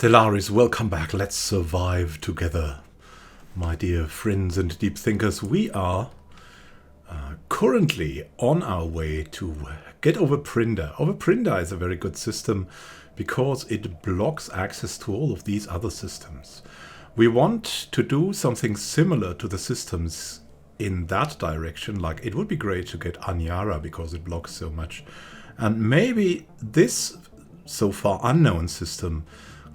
Stellaris, welcome back. Let's survive together, my dear friends and deep thinkers. We are currently on our way to get Overprinter. Overprinter is a very good system because it blocks access to all of these other systems. We want to do something similar to the systems in that direction. Like, it would be great to get Anyara because it blocks so much. And maybe this so far unknown system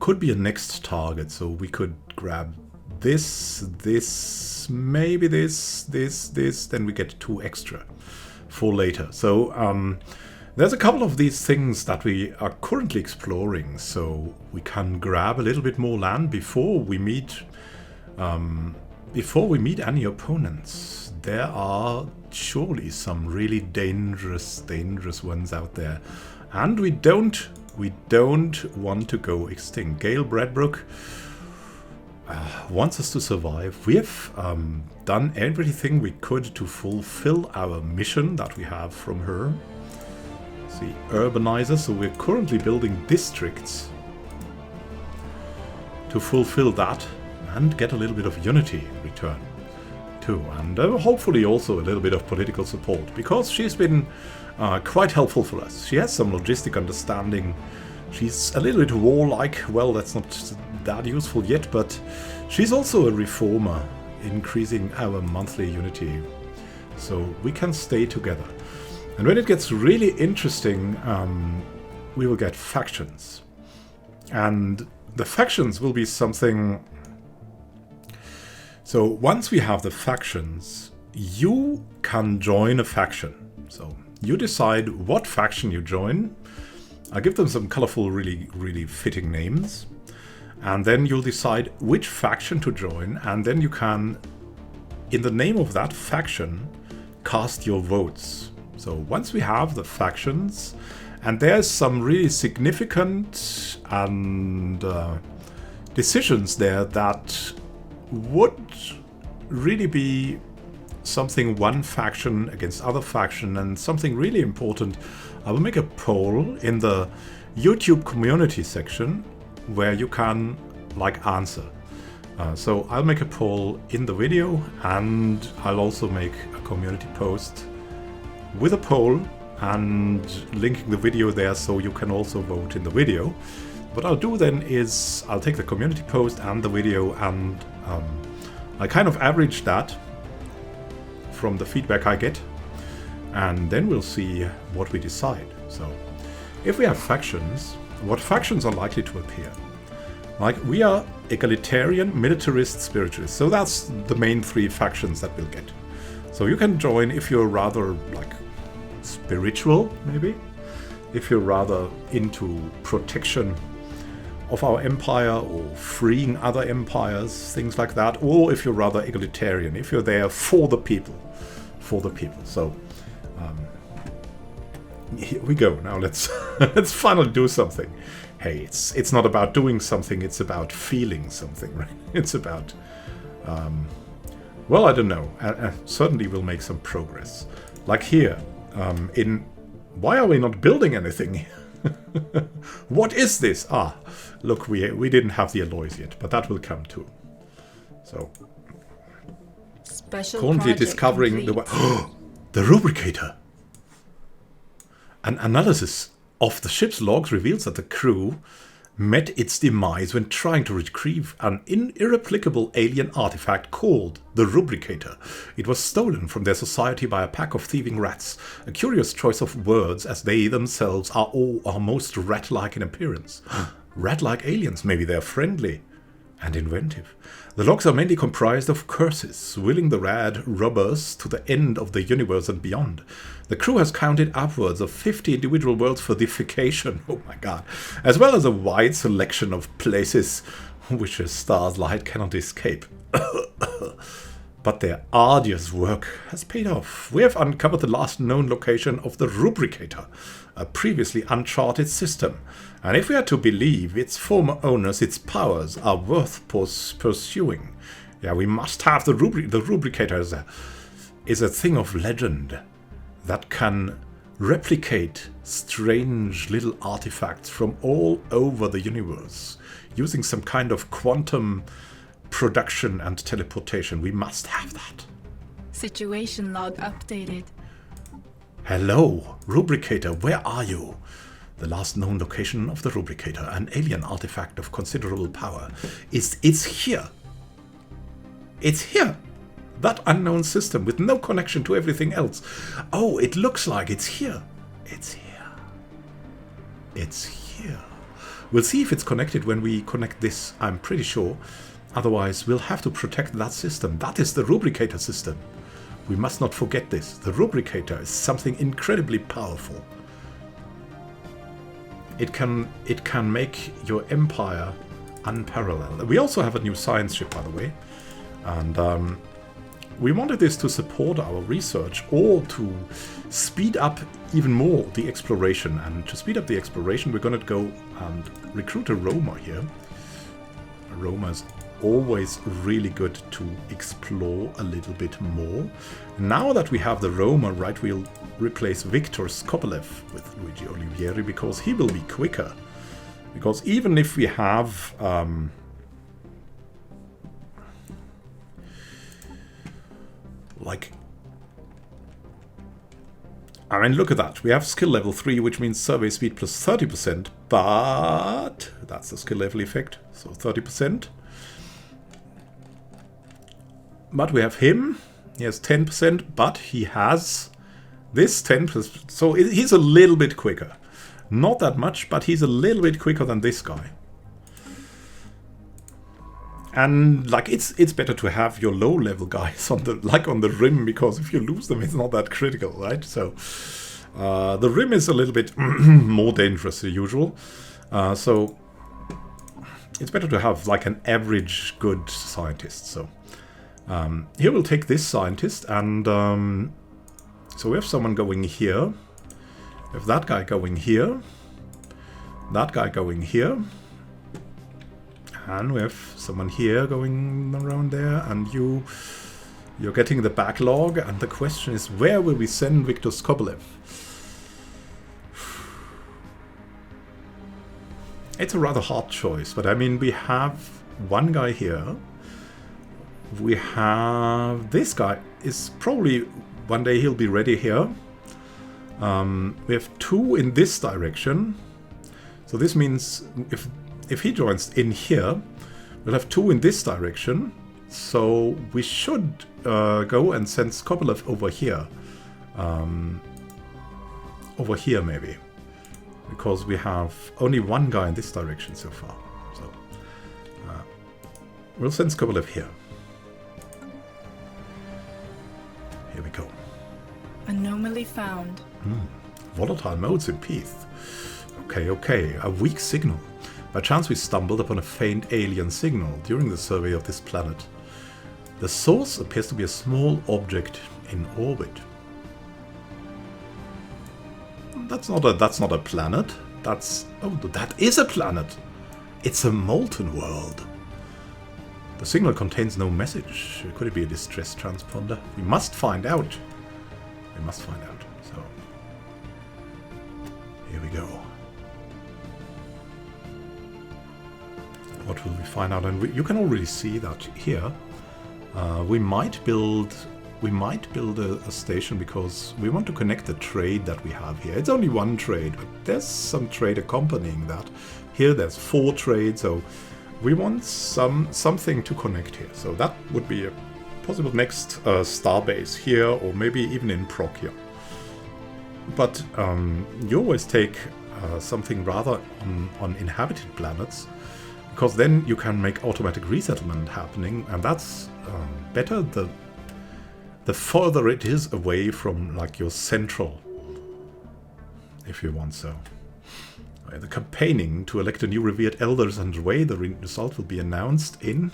could be a next target. So we could grab this, maybe this, then we get 2 extra for later. So there's a couple of these things that we are currently exploring, so we can grab a little bit more land before we meet any opponents. There are surely some really dangerous ones out there, and we don't want to go extinct. Gail Bradbrook wants us to survive. We have done everything we could to fulfill our mission that we have from her. See, urbanizer. So we're currently building districts to fulfill that and get a little bit of unity in return too, and hopefully also a little bit of political support, because she's been quite helpful for us. She has some logistic understanding. She's a little bit warlike. Well, that's not that useful yet, but she's also a reformer, increasing our monthly unity so we can stay together. And when it gets really interesting, we will get factions. And the factions will be something... So once we have the factions, you can join a faction. So you decide what faction you join. I'll give them some colorful, really fitting names. And then you'll decide which faction to join. And then you can, in the name of that faction, cast your votes. So once we have the factions, and there's some really significant decisions there that would really be something one faction against other faction, and something really important. I will make a poll in the YouTube community section where you can answer. So I'll make a poll in the video, and I'll also make a community post with a poll and linking the video there so you can also vote in the video. What I'll do then is I'll take the community post and the video, and I kind of average that from the feedback I get, and then we'll see what we decide. So if we have factions, what factions are likely to appear? Like, we are Egalitarian, Militarist, Spiritualist. So that's the main 3 factions that we'll get. So you can join if you're rather spiritual, maybe. If you're rather into protection of our empire or freeing other empires, things like that. Or if you're rather egalitarian, if you're there for the people. So here we go. Now let's finally do something. Hey, it's not about doing something, it's about feeling something, right? It's about well, I don't know. Certainly we'll make some progress. Like here, why are we not building anything? What is this? Ah, look, we didn't have the alloys yet, but that will come too. So, special currently discovering the rubricator. An analysis of the ship's logs reveals that the crew met its demise when trying to retrieve an irreplicable alien artifact called the Rubricator. It was stolen from their society by a pack of thieving rats, a curious choice of words as they themselves are most rat-like in appearance. Rat-like aliens, maybe they're friendly and inventive. The logs are mainly comprised of curses, willing the rad robbers to the end of the universe and beyond. The crew has counted upwards of 50 individual worlds for deification, oh my god, as well as a wide selection of places which a star's light cannot escape. But their arduous work has paid off. We have uncovered the last known location of the Rubricator, a previously uncharted system. And if we are to believe its former owners, its powers are worth pursuing. Yeah, we must have the Rubricator is a thing of legend that can replicate strange little artifacts from all over the universe using some kind of quantum production and teleportation. We must have that. Situation log updated. Hello, Rubricator, where are you? The last known location of the Rubricator, an alien artifact of considerable power, it's here. It's here. That unknown system with no connection to everything else. Oh, it looks like it's here. It's here. It's here. We'll see if it's connected when we connect this, I'm pretty sure. Otherwise, we'll have to protect that system. That is the Rubricator system. We must not forget this. The Rubricator is something incredibly powerful. It can make your empire unparalleled. We also have a new science ship, by the way. And we wanted this to support our research or to speed up even more the exploration. And to speed up the exploration, we're going to go and recruit a roamer here. A roamer is always really good to explore a little bit more. Now that we have the roamer, right, we'll replace Viktor Skopelev with Luigi Olivieri because he will be quicker. Because even if we have I mean, look at that. We have skill level 3, which means survey speed plus 30%, but that's the skill level effect, so 30%. But we have him. He has 10%, but he has this 10%. So he's a little bit quicker. Not that much, but he's a little bit quicker than this guy. And like it's better to have your low-level guys on the rim, because if you lose them, it's not that critical, right? So the rim is a little bit more dangerous than usual. So it's better to have like an average good scientist. So here we'll take this scientist, and so we have someone going here. We have that guy going here. That guy going here. And we have someone here going around there, and you're getting the backlog, and the question is, where will we send Viktor Skopelev? It's a rather hard choice, but I mean, we have one guy here. We have this guy, is probably one day he'll be ready here. We have 2 in this direction. So this means if he joins in here, we'll have 2 in this direction. So we should go and send Skopelev over here. Over here, maybe. Because we have only one guy in this direction so far. So we'll send Skopelev here. Here we go. Anomaly found. Volatile modes in Peace. Okay. A weak signal. By chance we stumbled upon a faint alien signal during the survey of this planet. The source appears to be a small object in orbit. That's not a planet. That is a planet. It's a molten world. The signal contains no message. Could it be a distress transponder? We must find out. So here we go. What will we find out? And you can already see that here. We might build a station because we want to connect the trade that we have here. It's only one trade, but there's some trade accompanying that. Here there's 4 trades, so we want something to connect here. So that would be a possible next starbase here, or maybe even in Procure. But you always take something rather on inhabited planets, because then you can make automatic resettlement happening, and that's better the further it is away from like your central, if you want so. The campaigning to elect a new revered elders underway. The result will be announced in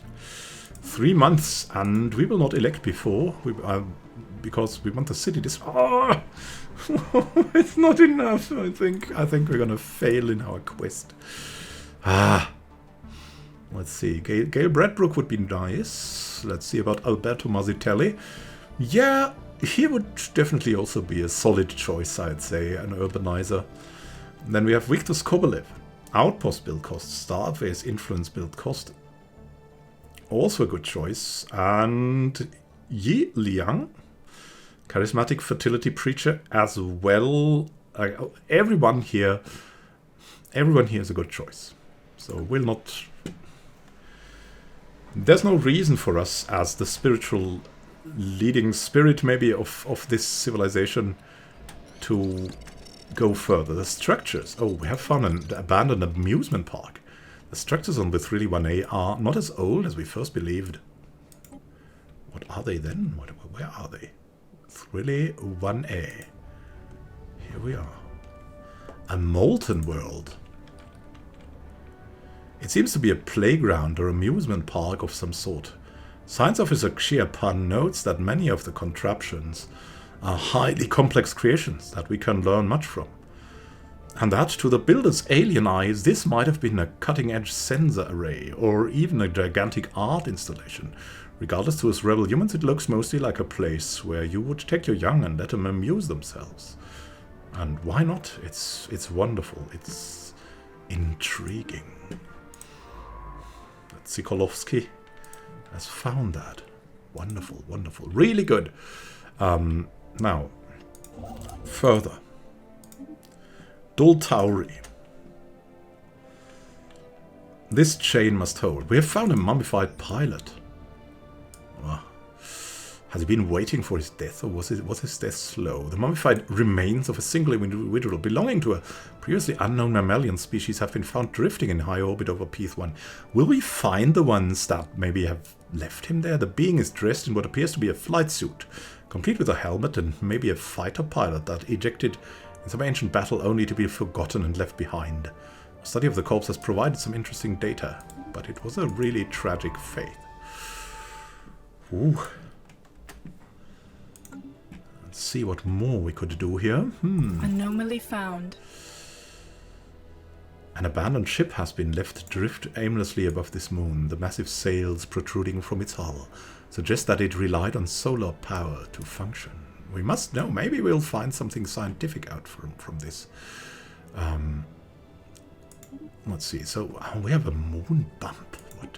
3 months, and we will not elect before because we want the city this. Oh, it's not enough. I think we're gonna fail in our quest. Let's see. Gail Bradbrook would be nice. Let's see about Alberto Mazzitelli. Yeah, he would definitely also be a solid choice, I'd say, an urbanizer. And then we have Viktor Skobelev. Outpost build cost, Starbase influence build cost. Also a good choice. And Yi Liang, charismatic fertility preacher as well. Everyone here is a good choice. So we'll not... There's no reason for us as the spiritual leading spirit maybe of this civilization to go further. The structures. Oh, we have found an abandoned amusement park. The structures on the 3D1A are not as old as we first believed. What are they then? Where are they? 3D1A. Here we are. A molten world. It seems to be a playground or amusement park of some sort. Science Officer Xia Pan notes that many of the contraptions are highly complex creations that we can learn much from. And that, to the builder's alien eyes, this might have been a cutting-edge sensor array, or even a gigantic art installation. Regardless, to us rebel humans, it looks mostly like a place where you would take your young and let them amuse themselves. And why not? It's wonderful. It's intriguing. Sikolovsky has found that. Wonderful, wonderful. Really good. Now, further. Dul Tauri. This chain must hold. We have found a mummified pilot. Has he been waiting for his death, or was his death slow? The mummified remains of a single individual belonging to a previously unknown mammalian species have been found drifting in high orbit over P1. Will we find the ones that maybe have left him there? The being is dressed in what appears to be a flight suit, complete with a helmet and maybe a fighter pilot that ejected in some ancient battle only to be forgotten and left behind. A study of the corpse has provided some interesting data, but it was a really tragic fate. Ooh. Let's see what more we could do here. Anomaly found. An abandoned ship has been left drift aimlessly above this moon. The massive sails protruding from its hull suggest that it relied on solar power to function. We must know. Maybe we'll find something scientific out from this. Let's see. So we have a moon bump. What?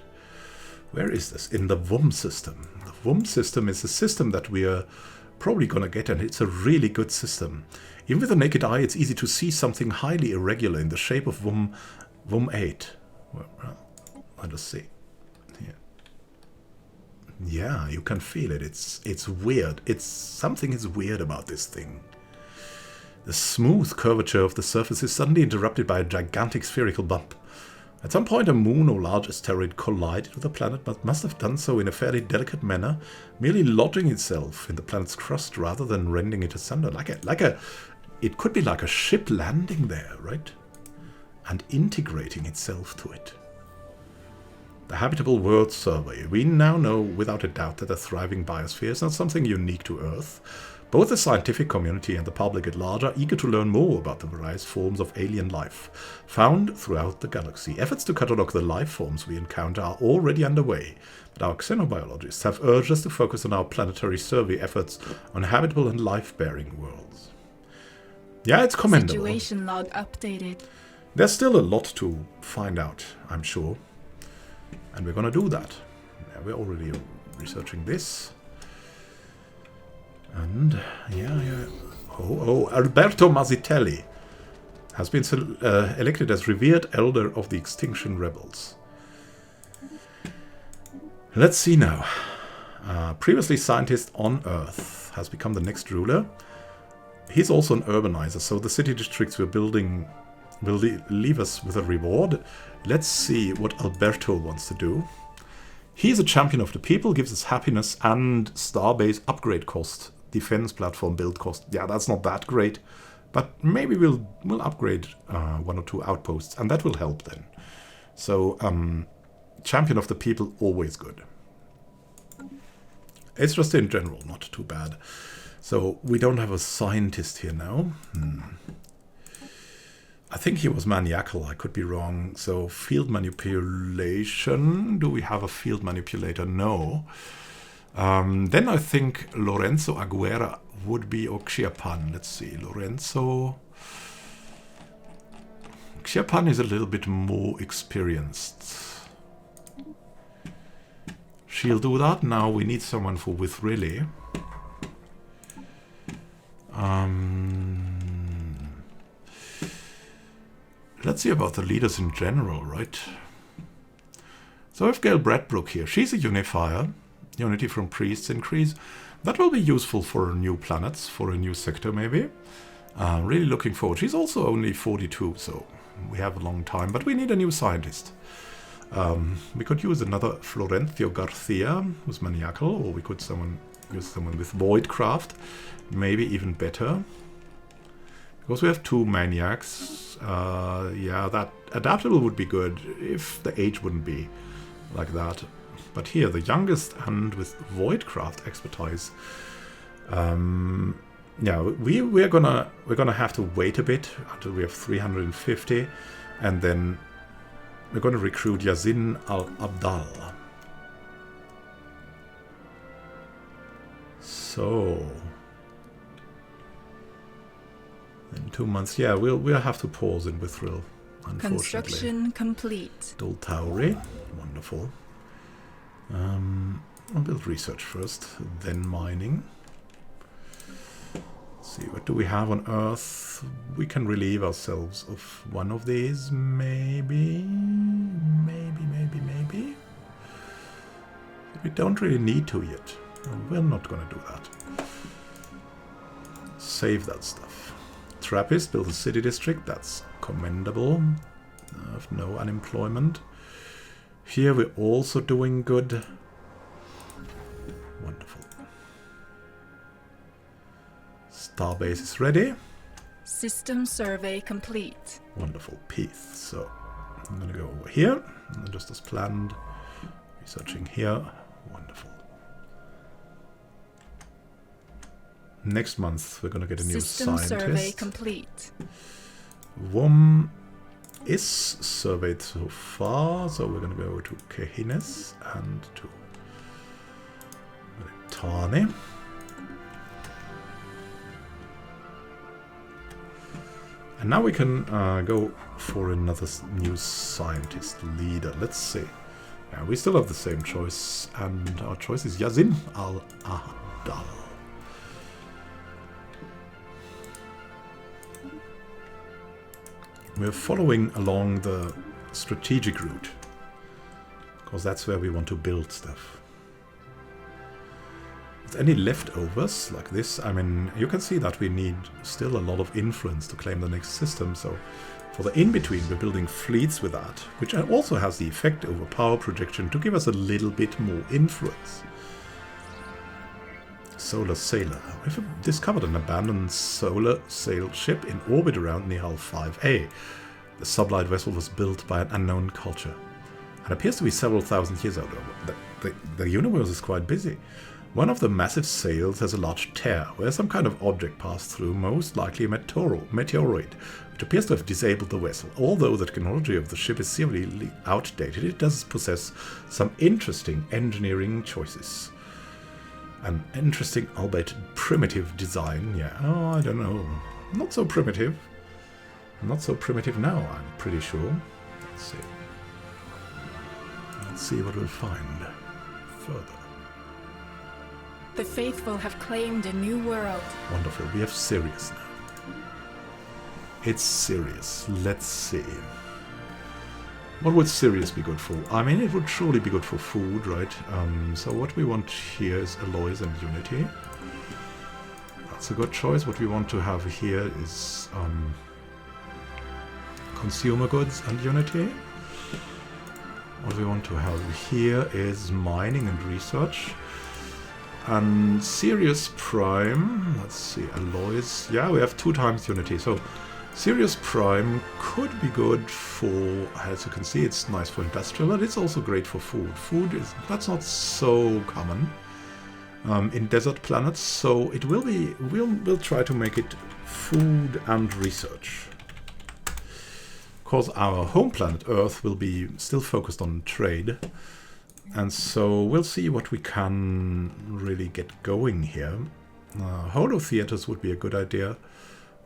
Where is this? In the WUM system. The WUM system is a system that we are probably going to get, and it's a really good system. Even with the naked eye, it's easy to see something highly irregular in the shape of WUM 8. Well, let us see. Here. Yeah, you can feel it. It's weird. Something is weird about this thing. The smooth curvature of the surface is suddenly interrupted by a gigantic spherical bump. At some point, a moon or large asteroid collided with the planet, but must have done so in a fairly delicate manner, merely lodging itself in the planet's crust rather than rending it asunder. It could be like a ship landing there, right? And integrating itself to it. The Habitable World Survey. We now know without a doubt that a thriving biosphere is not something unique to Earth. Both the scientific community and the public at large are eager to learn more about the various forms of alien life found throughout the galaxy. Efforts to catalog the life forms we encounter are already underway, but our xenobiologists have urged us to focus on our planetary survey efforts on habitable and life-bearing worlds. Yeah, it's commendable. Situation log updated. There's still a lot to find out, I'm sure. And we're going to do that. Yeah, we're already researching this. And, yeah. Oh, Alberto Mazzitelli has been elected as revered elder of the Extinction Rebels. Let's see now. Previously scientist on Earth has become the next ruler. He's also an urbanizer, so the city districts we're building will leave us with a reward. Let's see what Alberto wants to do. He's a champion of the people, gives us happiness and starbase upgrade cost. Defense platform build cost. Yeah, that's not that great, but maybe we'll upgrade 1 or 2 outposts, and that will help then. So, champion of the people, always good. It's just in general not too bad. So we don't have a scientist here now. I think he was maniacal. I could be wrong. So field manipulation. Do we have a field manipulator? No. Then I think Lorenzo Aguera would be, or Xiapan. Let's see, Lorenzo. Xiapan is a little bit more experienced. She'll do that. Now we need someone for with relay. Let's see about the leaders in general, right? So if Gail Bradbrook here, she's a unifier. Unity from priests increase. That will be useful for new planets, for a new sector maybe. Really looking forward. She's also only 42, so we have a long time, but we need a new scientist. We could use another Florencio Garcia, who's maniacal, or we could use someone with Voidcraft, maybe even better. Because we have 2 maniacs. Yeah, that adaptable would be good if the age wouldn't be like that. But here, the youngest and with Voidcraft expertise. Yeah, we're gonna have to wait a bit until we have 350, and then we're gonna recruit Yazin Al-Abdal. So in 2 months, yeah, we'll have to pause in Withril, unfortunately. Construction complete. Dol Tauri, wonderful. I'll build research first, then mining. Let's see, what do we have on Earth? We can relieve ourselves of one of these, maybe. We don't really need to yet. We're not gonna do that. Save that stuff. Trappist, build a city district, that's commendable. Have no unemployment. Here we're also doing good. Wonderful. Starbase is ready. System survey complete. Wonderful. Peace. So I'm gonna go over here, just as planned. Researching here. Wonderful. Next month we're gonna get a new System scientist. survey complete. WOM is surveyed so far, so we're gonna go to Kehines and to Militani. And now we can go for another new scientist leader. Let's see. Yeah, we still have the same choice, and our choice is Yazin Al-Ahdal. We're following along the strategic route, because that's where we want to build stuff. With any leftovers like this, I mean, you can see that we need still a lot of influence to claim the next system, so for the in-between we're building fleets with that, which also has the effect over power projection to give us a little bit more influence. Solar Sailor. We've discovered an abandoned solar sail ship in orbit around Nihal 5A. The sublight vessel was built by an unknown culture and appears to be several thousand years old. The universe is quite busy. One of the massive sails has a large tear where some kind of object passed through, most likely a meteoroid, which appears to have disabled the vessel. Although the technology of the ship is severely outdated, it does possess some interesting engineering choices. An interesting, albeit primitive design, yeah. Oh, I don't know. Not so primitive. Not so primitive now, I'm pretty sure. Let's see. Let's see what we'll find further. The faithful have claimed a new world. Wonderful. We have Sirius now. It's Sirius. Let's see. What would Sirius be good for? I mean, it would surely be good for food, right? So what we want here is alloys and unity. That's a good choice. What we want to have here is consumer goods and unity. What we want to have here is mining and research. And Sirius Prime, let's see, alloys. Yeah, we have 2 times unity. So Sirius Prime could be good for, as you can see, it's nice for industrial, but it's also great for food. That's not so common in desert planets, so it will be, we'll try to make it food and research. Of course, our home planet Earth will be still focused on trade, And so we'll see what we can really get going here. Holo theaters would be a good idea.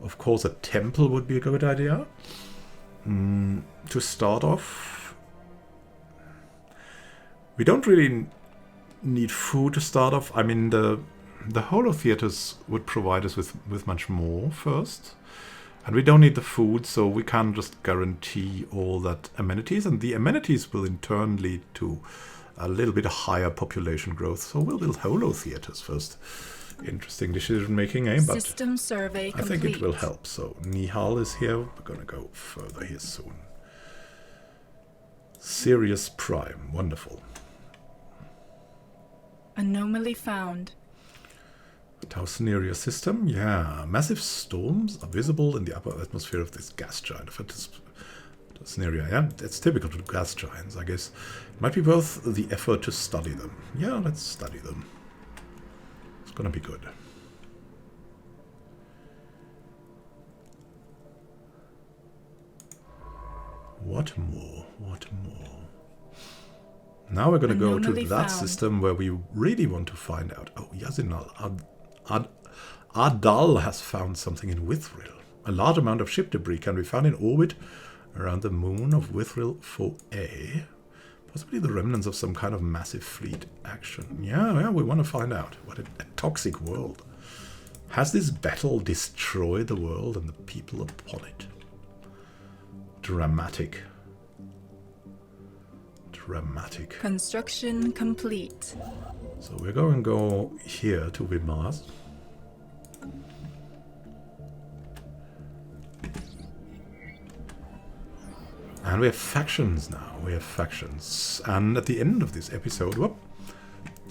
Of course, a temple would be a good idea. To start off, we don't really need food to start off. I mean, the holo theaters would provide us with much more first. And we don't need the food, so we can just guarantee all that amenities. And the amenities will in turn lead to a little bit higher population growth. So we'll build holo theaters first. Interesting decision making, eh? But System survey I think it will help. So Nihal is here. We're going to go further here soon. Sirius Prime. Wonderful. Anomaly found. Tau-Cineria system. Yeah. Massive storms are visible in the upper atmosphere of this gas giant. Tau-Cineria. Yeah, it's typical to gas giants, I guess. It might be worth the effort to study them. Yeah, let's study them. It's gonna be good. What more? What more? Now we're gonna go to that system where we really want to find out. Oh, Yazinal. Ardal has found something in Withril. A large amount of ship debris can be found in orbit around the moon of Withril 4A. Possibly the remnants of some kind of massive fleet action. Yeah, we want to find out. What a toxic world. Has this battle destroyed the world and the people upon it? Dramatic. Dramatic. Construction complete. So we're going to go here to Mars. And we have factions now. We have factions. And at the end of this episode,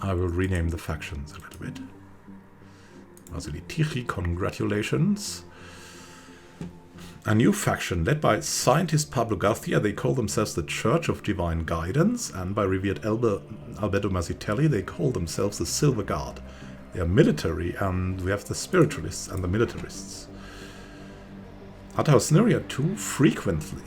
I will rename the factions a little bit. Agilitiri, congratulations. A new faction led by scientist Pablo Garcia. They call themselves the Church of Divine Guidance. And by revered Alberto Mazzitelli, they call themselves the Silver Guard. They are military, and we have the Spiritualists and the Militarists. Tau-Cineria 2 frequently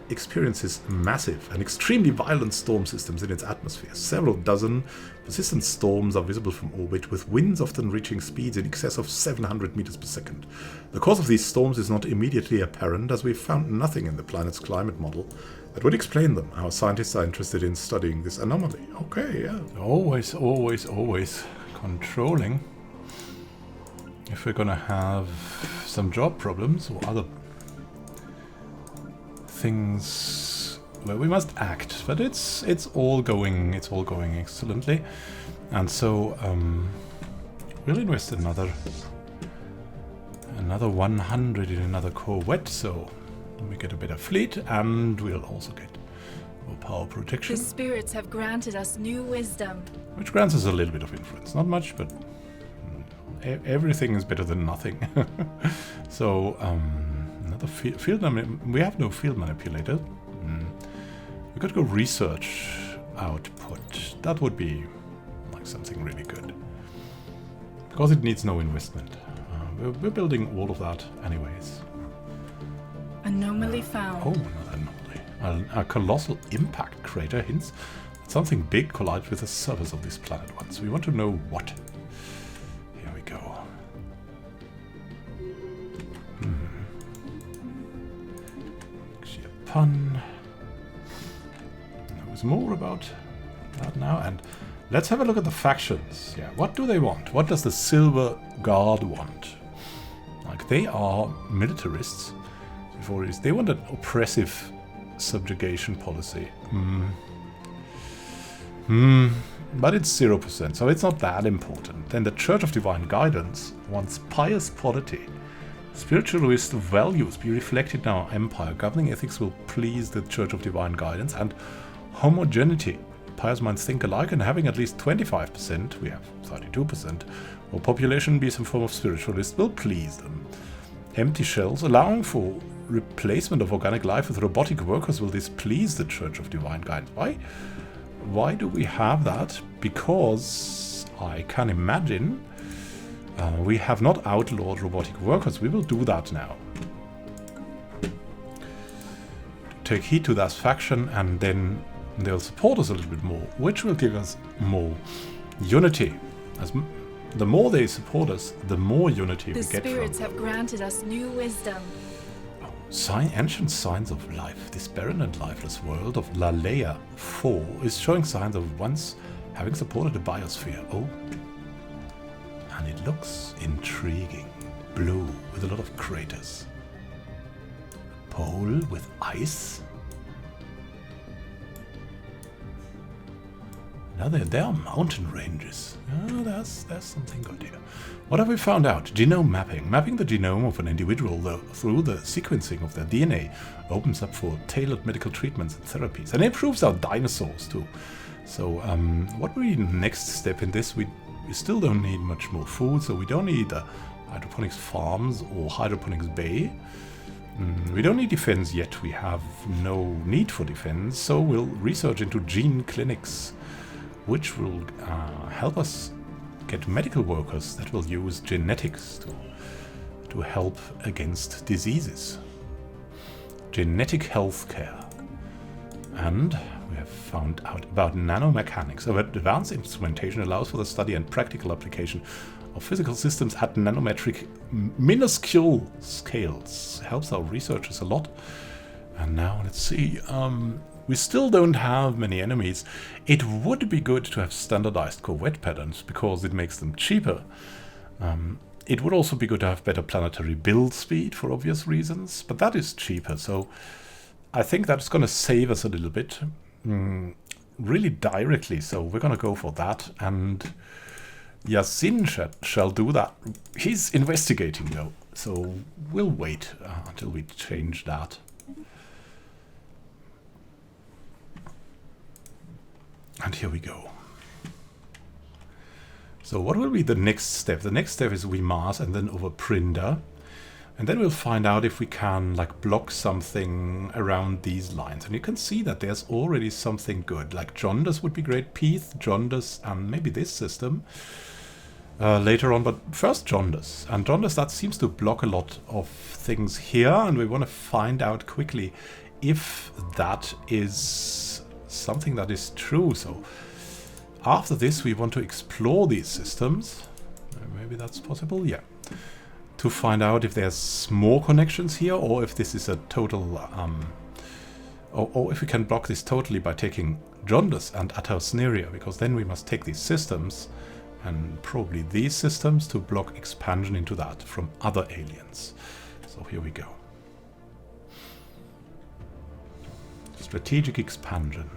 experiences massive and extremely violent storm systems in its atmosphere. Several dozen persistent storms are visible from orbit, with winds often reaching speeds in excess of 700 meters per second. The cause of these storms is not immediately apparent, as we've found nothing in the planet's climate model that would explain them. Our scientists are interested in studying this anomaly. Okay, yeah. Always controlling. If we're gonna have some job problems or other things where we must act, but it's all going excellently, and so we'll invest another 100 in another corvette, so we get a better fleet, and we'll also get more power protection. The spirits have granted us new wisdom, which grants us a little bit of influence, not much, but everything is better than nothing. So another field we have no field manipulator. We could go research output. That would be like something really good, because it needs no investment. We're building all of that anyways. Anomaly found. Oh, another anomaly. A colossal impact crater hints that something big collided with the surface of this planet once. We want to know what. Here we go. Pun. Knows more about that now, and let's have a look at the factions. Yeah, what do they want? What does the Silver Guard want? Like, they are militarists. Before this, they want an oppressive subjugation policy. But it's 0%, so it's not that important. Then the Church of Divine Guidance wants pious polity. Spiritualist values be reflected in our empire. Governing ethics will please the Church of Divine Guidance, and homogeneity. Pious minds think alike, and having at least 25%, we have 32%, or population be some form of spiritualist will please them. Empty shells, allowing for replacement of organic life with robotic workers, will displease the Church of Divine Guidance. Why do we have that? Because I can imagine we have not outlawed robotic workers. We will do that now. Take heed to that faction, and then They'll support us a little bit more, which will give us more unity. The more they support us, the more unity we get from. The spirits have granted us new wisdom. Ancient signs of life. This barren and lifeless world of Lalea 4 is showing signs of once having supported a biosphere. Oh. And it looks intriguing. Blue with a lot of craters. Pole with ice. Now there are mountain ranges. Oh, there's something good here. What have we found out? Genome mapping. Mapping the genome of an individual through the sequencing of their DNA opens up for tailored medical treatments and therapies. And improves our dinosaurs too. So what will be the next step in this? We still don't need much more food, so we don't need hydroponics farms or hydroponics bay. We don't need defense yet. We have no need for defense, so we'll research into gene clinics, which will help us get medical workers that will use genetics to help against diseases. Genetic healthcare. And we have found out about nanomechanics. So advanced instrumentation allows for the study and practical application of physical systems at nanometric minuscule scales. Helps our researchers a lot. And now let's see. We still don't have many enemies. It would be good to have standardized corvette patterns because it makes them cheaper. It would also be good to have better planetary build speed for obvious reasons, but that is cheaper. So I think that's going to save us a little bit, really directly. So we're going to go for that, and Yasin shall do that. He's investigating though, so we'll wait until we change that. And here we go. So what will be the next step? The next step is we mass and then over printer. And then we'll find out if we can like block something around these lines. And you can see that there's already something good. Like Jaundice would be great. Peace, Jaundice, and maybe this system later on. But first Jaundice. And Jaundice, that seems to block a lot of things here. And we want to find out quickly if that is something that is true. So after this we want to explore these systems. Maybe that's possible, yeah. To find out if there's more connections here or if this is a total or if we can block this totally by taking Jaundice and Atausneria, because then we must take these systems and probably these systems to block expansion into that from other aliens. So here we go. Strategic expansion.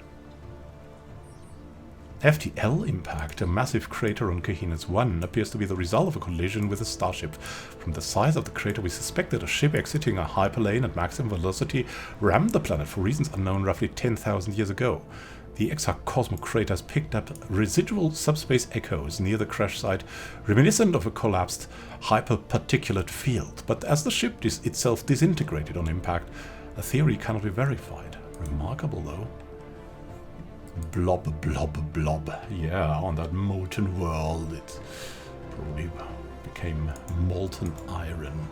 FTL impact, a massive crater on Cahinus 1, appears to be the result of a collision with a starship. From the size of the crater, we suspect that a ship exiting a hyperlane at maximum velocity rammed the planet for reasons unknown roughly 10,000 years ago. The exocosmic crater has picked up residual subspace echoes near the crash site, reminiscent of a collapsed hyperparticulate field. But as the ship itself disintegrated on impact, the theory cannot be verified. Remarkable, though. Blob, blob, blob. Yeah, on that molten world, it probably became molten iron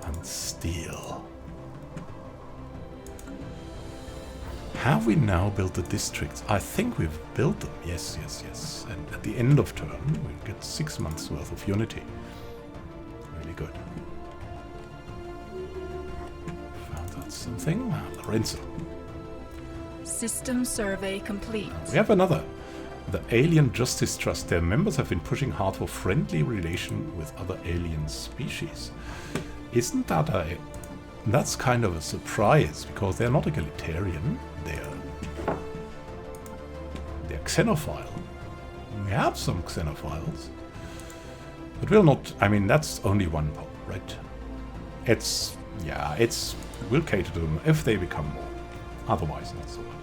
and steel. Have we now built the districts? I think we've built them. Yes, yes, yes. And at the end of turn, we'll get 6 months worth of unity. Really good. Found out something. Lorenzo. System survey complete. We have another. The Alien Justice Trust. Their members have been pushing hard for friendly relation with other alien species. Isn't that a... That's kind of a surprise, because they're not egalitarian. They're xenophile. We have some xenophiles. But we'll not... I mean, that's only one pop, right? It's... Yeah, it's... We'll cater to them if they become more. Otherwise, not so much.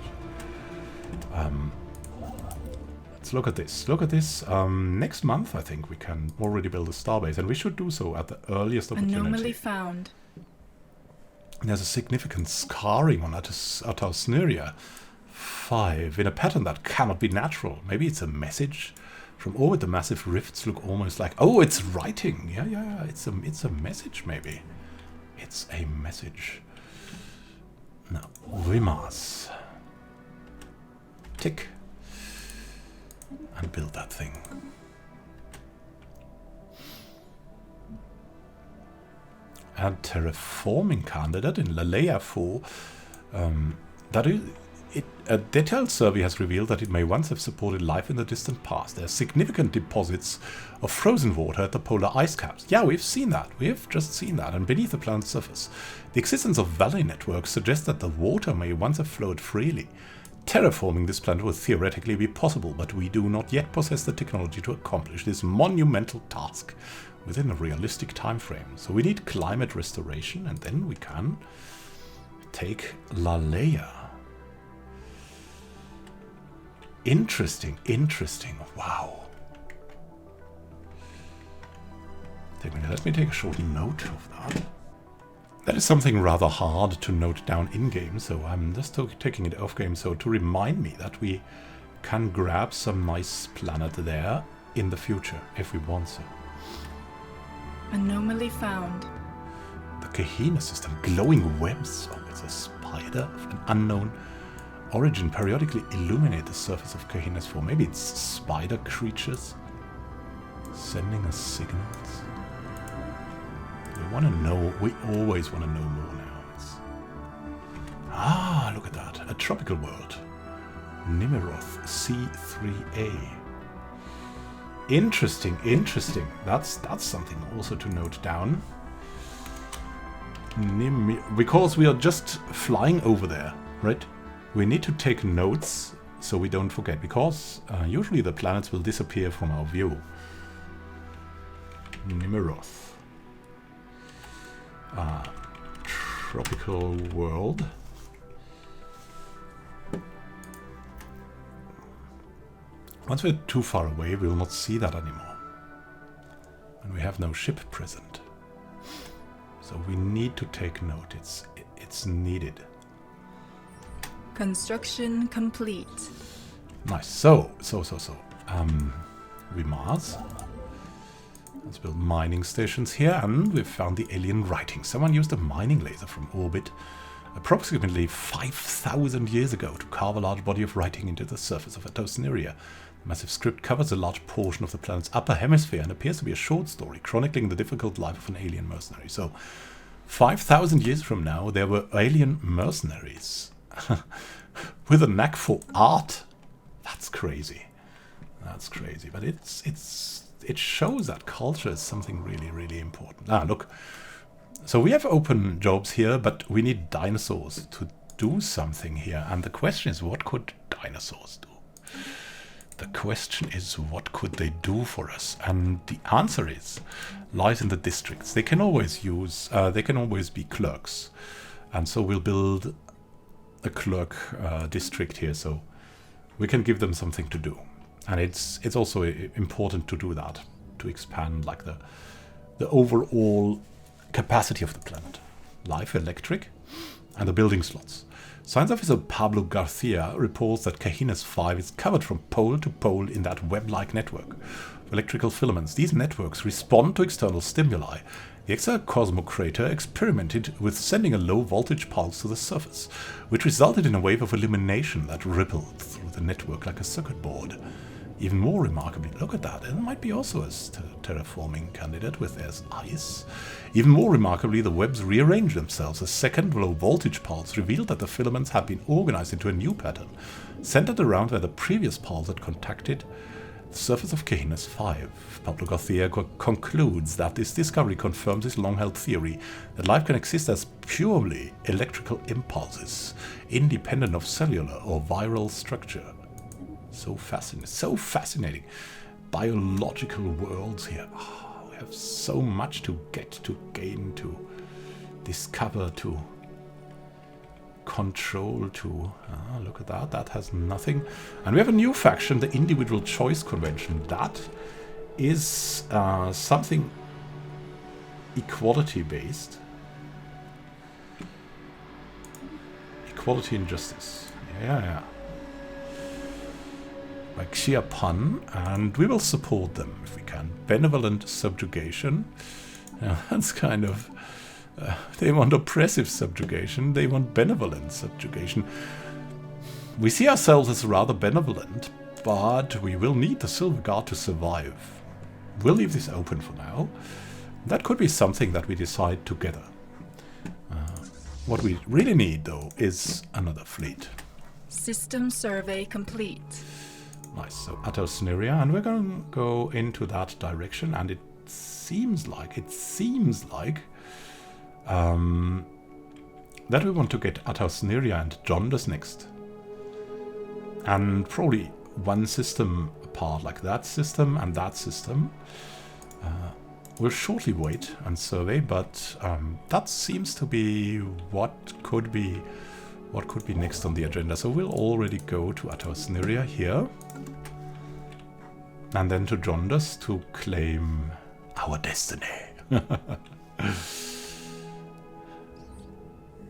Let's look at this. Look at this. Next month, I think we can already build a starbase, and we should do so at the earliest opportunity. Anomaly found. There's a significant scarring on Atausneria 5 in a pattern that cannot be natural. Maybe it's a message. From orbit, the massive rifts look almost like... Oh, it's writing. Yeah. It's a message, maybe. It's a message. Now, Rimas. Syncretic. And build that thing. And terraforming candidate in Lalea 4. That is, a detailed survey has revealed that it may once have supported life in the distant past. There are significant deposits of frozen water at the polar ice caps. Yeah, we've seen that. We've just seen that. And beneath the planet's surface, the existence of valley networks suggests that the water may once have flowed freely. Terraforming this planet will theoretically be possible, but we do not yet possess the technology to accomplish this monumental task within a realistic time frame. So we need climate restoration, and then we can take Lalea. Interesting, interesting. Wow. Let me take a short note of that. That is something rather hard to note down in-game, so I'm just taking it off-game, so to remind me that we can grab some nice planet there in the future, if we want so. Anomaly found. The Kahina system. Glowing webs. Oh, it's a spider of an unknown origin periodically illuminate the surface of Kahina's form. Maybe it's spider creatures sending us signals. We want to know. We always want to know more now. Look at that. A tropical world. Nimeroth C3A. Interesting, interesting. That's something also to note down. Because we are just flying over there, right? We need to take notes so we don't forget, because usually the planets will disappear from our view. Nimeroth. Tropical world. Once we're too far away, we will not see that anymore. And we have no ship present. So we need to take note. It's needed. Construction complete. Nice. So. We Mars. Let's build mining stations here, and we've found the alien writing. Someone used a mining laser from orbit approximately 5,000 years ago to carve a large body of writing into the surface of Atosneria. The massive script covers a large portion of the planet's upper hemisphere and appears to be a short story chronicling the difficult life of an alien mercenary. So, 5,000 years from now, there were alien mercenaries with a knack for art. That's crazy. That's crazy. But it shows that culture is something really, really important. Look. So we have open jobs here, but we need dinosaurs to do something here. And the question is, what could dinosaurs do? The question is, what could they do for us? And the answer lies in the districts. They can always be clerks. And so we'll build a clerk district here, so we can give them something to do. And it's also important to do that, to expand like the overall capacity of the planet. Life electric and the building slots. Science officer Pablo Garcia reports that Kahina's 5 is covered from pole to pole in that web-like network of electrical filaments. These networks respond to external stimuli. The exocosmo crater experimented with sending a low voltage pulse to the surface, which resulted in a wave of illumination that rippled through the network like a circuit board. Even more remarkably, look at that, it might be also a terraforming candidate with there's ice. Even more remarkably, the webs rearranged themselves. A second low voltage pulse revealed that the filaments had been organized into a new pattern, centered around where the previous pulse had contacted the surface of Kahina's 5. Pablo Garcia concludes that this discovery confirms his long-held theory that life can exist as purely electrical impulses, independent of cellular or viral structure. So fascinating. Biological worlds here. We have so much to get, to gain, to discover, to control, to... look at that. That has nothing. And we have a new faction, the Individual Choice Convention. That is something equality-based. Equality and justice. Yeah. Like Xiapan, and we will support them if we can. Benevolent subjugation. That's kind of... they want oppressive subjugation, they want benevolent subjugation. We see ourselves as rather benevolent, but we will need the Silver Guard to survive. We'll leave this open for now. That could be something that we decide together. What we really need, though, is another fleet. System survey complete. Nice. So Atos Nyria, and we're going to go into that direction. And it seems like that we want to get Atos Nyria and Jondas next, and probably one system apart, like that system and that system. We'll shortly wait and survey, but that seems to be what could be next on the agenda. So we'll already go to Atos Nyria here, and then to Jondas to claim our destiny.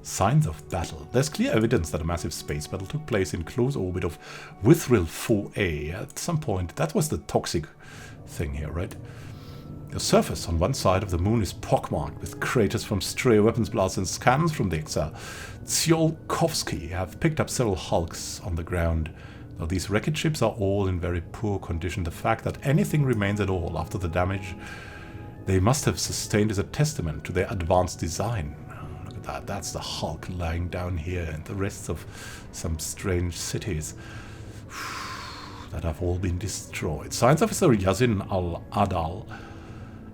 Signs of battle. There's clear evidence that a massive space battle took place in close orbit of Withril 4A at some point. That was the toxic thing here, right? The surface on one side of the moon is pockmarked with craters from stray weapons blasts, and scans from the Exar Tsiolkovsky have picked up several hulks on the ground. Though these wreckage ships are all in very poor condition, the fact that anything remains at all after the damage they must have sustained is a testament to their advanced design. Look at that. That's the Hulk lying down here, and the rest of some strange cities that have all been destroyed. Science Officer Yazin Al-Adal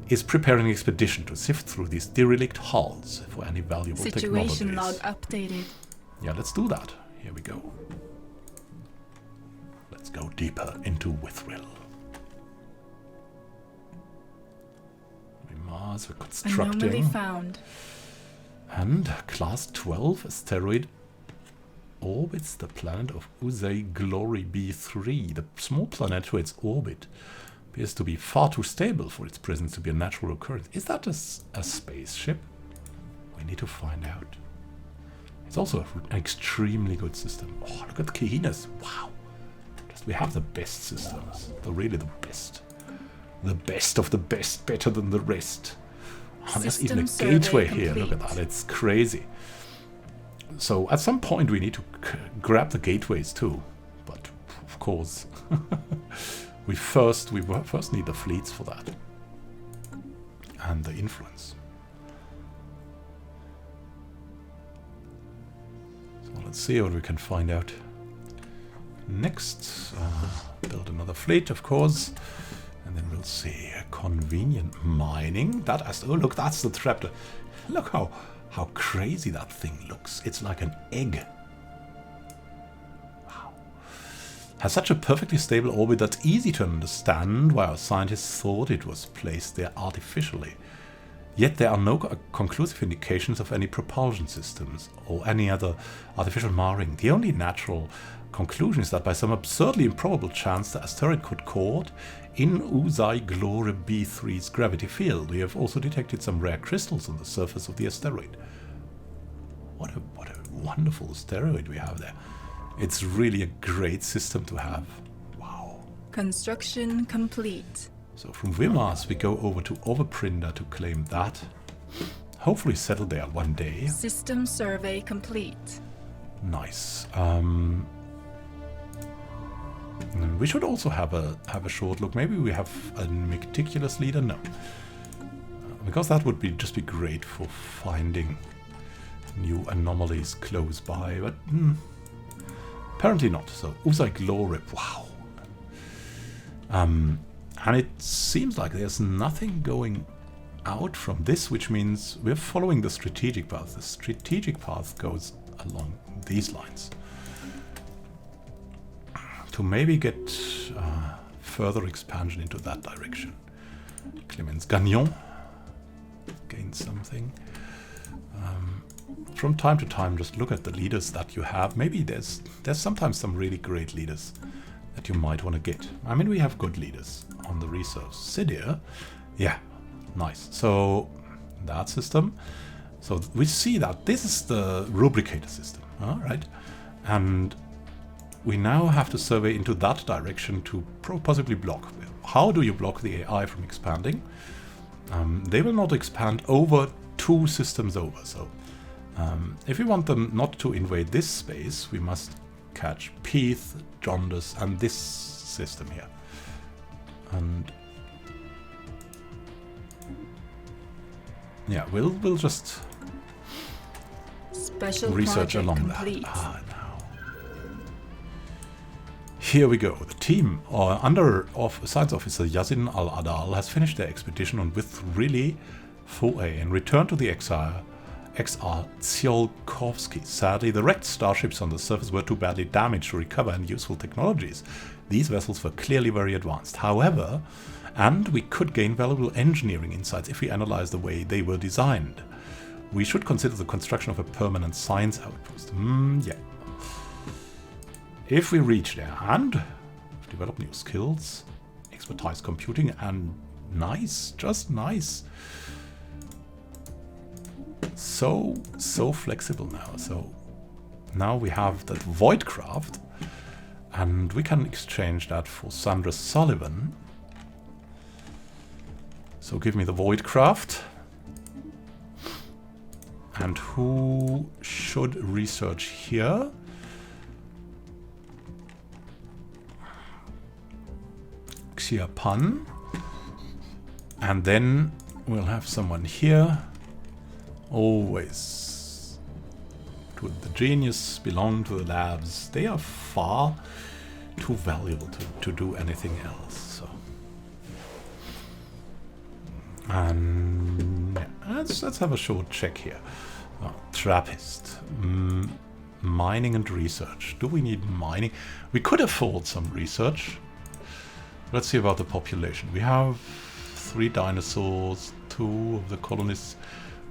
is preparing an expedition to sift through these derelict hulls for any valuable technologies. Situation log updated. Yeah, let's do that. Here we go. Let's go deeper into Withril. Mars, we're constructing. Anomaly found. And class 12 asteroid orbits the planet of Uzay Glory B3. The small planet to its orbit appears to be far too stable for its presence to be a natural occurrence. Is that a spaceship? We need to find out. It's also an extremely good system. Oh, look at the Kehinas. Wow. We have the best systems. They're really the best. The best of the best, better than the rest. Oh, there's even a gateway here. Look at that. It's crazy. So at some point we need to grab the gateways too. But of course, we first need the fleets for that. And the influence. So let's see what we can find out. Next, build another fleet, of course. And then we'll see convenient mining. Oh look, that's the trap. Look how crazy that thing looks. It's like an egg. Wow. Has such a perfectly stable orbit that's easy to understand why our scientists thought it was placed there artificially. Yet there are no conclusive indications of any propulsion systems or any other artificial marring. The only natural conclusion is that by some absurdly improbable chance the asteroid could caught in Uzay Glory B3's gravity field. We have also detected some rare crystals on the surface of the asteroid. What a wonderful asteroid we have there. It's really a great system to have. Wow. Construction complete. So from Wimars we go over to Overprinter to claim that. Hopefully settle there one day. System survey complete. Nice. We should also have a short look. Maybe we have a meticulous leader. No, because that would just be great for finding new anomalies close by. But apparently not. So Uzay Glory. Wow. And it seems like there's nothing going out from this, which means we're following the strategic path. The strategic path goes along these lines. To maybe get further expansion into that direction. Clemens Gagnon gain something. From time to time, just look at the leaders that you have. Maybe there's sometimes some really great leaders that you might want to get. I mean, we have good leaders on the reserves. Sidir, yeah, nice. So that system. So we see that this is the rubricator system, all right, and we now have to survey into that direction to possibly block. How do you block the AI from expanding? They will not expand over 2 systems over. So if we want them not to invade this space, we must catch Peath, Jaundice, and this system here. And yeah, we'll just Special research project along complete. that. Now. Here we go. The team, under Science Officer Yazin Al-Adal, has finished their expedition and with really 4A and returned to the XR Tsiolkovsky. Sadly, the wrecked starships on the surface were too badly damaged to recover any useful technologies. These vessels were clearly very advanced. However, and we could gain valuable engineering insights if we analyze the way they were designed. We should consider the construction of a permanent science outpost. Yeah. If we reach there and develop new skills, expertise computing, and nice, just nice. So flexible now. So now we have that Voidcraft, and we can exchange that for Sandra Sullivan. So give me the Voidcraft. And who should research here? Xiapan. And then we'll have someone here. Always. The genius belong to the labs. They are far too valuable to do anything else. So. And yeah, let's have a short check here. Trappist. Mining and research. Do we need mining? We could afford some research. Let's see about the population. We have 3 dinosaurs, 2 of the colonists.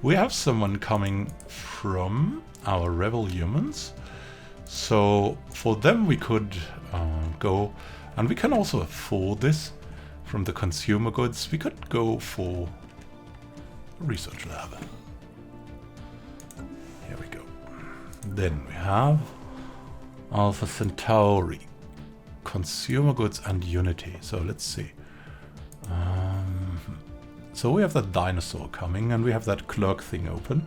We have someone coming from our rebel humans. So for them we could go, and we can also afford this from the consumer goods. We could go for a research lab. Here we go. Then we have Alpha Centauri. Consumer goods and Unity. So let's see. So we have that dinosaur coming, and we have that clerk thing open.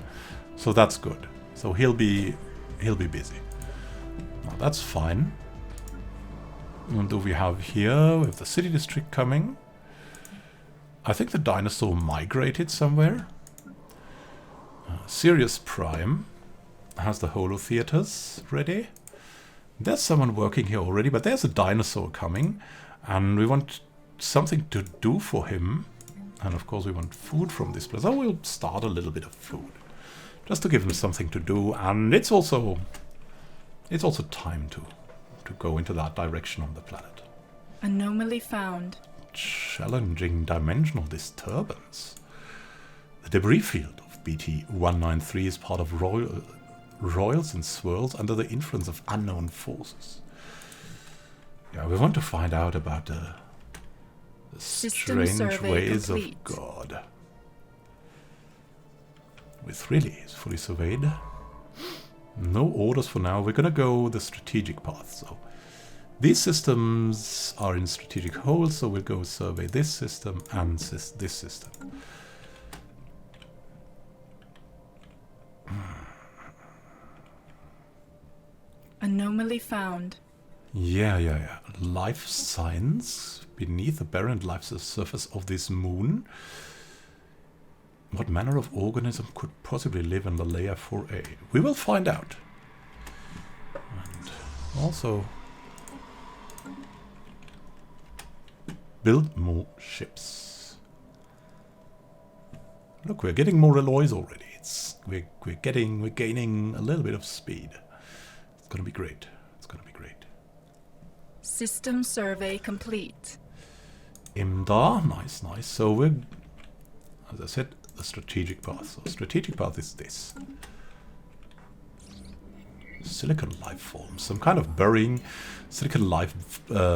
So that's good. So he'll be busy. Now that's fine. What do we have here? We have the city district coming. I think the dinosaur migrated somewhere. Sirius Prime has the holo theaters ready. There's someone working here already, but there's a dinosaur coming, and we want something to do for him. And of course we want food from this place. So we'll start a little bit of food, just to give him something to do. And it's also time to go into that direction on the planet. Anomaly found. Challenging dimensional disturbance. The debris field of BT-193 is part of roils and swirls under the influence of unknown forces. Yeah, we want to find out about the strange ways complete. Of God. With really, it's fully surveyed. No orders for now. We're gonna go the strategic path. So these systems are in strategic holes, so we'll go survey this system and this system. Anomaly found. Yeah. Life signs beneath the barren life surface of this moon. What manner of organism could possibly live in the layer 4A? We will find out. And also build more ships. Look, we're getting more alloys already. We're gaining a little bit of speed. It's gonna be great. System survey complete. Imdar, nice. So we're, as I said, the strategic path. So strategic path is this. Silicon life form. Some kind of burying silicon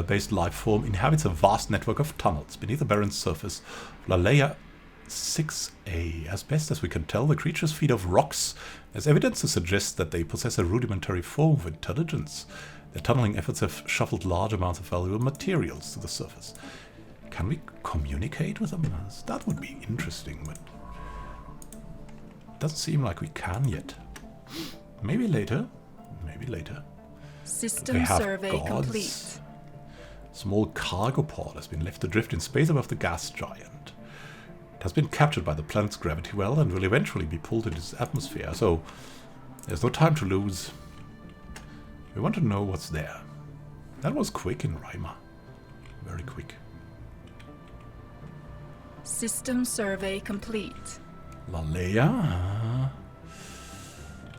based life form inhabits a vast network of tunnels beneath the barren surface of La Layer 6A. As best as we can tell, the creatures feed off rocks. There's evidence to suggest that they possess a rudimentary form of intelligence. Their tunneling efforts have shuffled large amounts of valuable materials to the surface. Can we communicate with them? That would be interesting, but it doesn't seem like we can yet. Maybe later. System survey complete. Small cargo pod has been left adrift in space above the gas giant. It has been captured by the planet's gravity well and will eventually be pulled into its atmosphere, so there's no time to lose. We want to know what's there. That was quick in Reimer. Very quick. System survey complete. Lalea.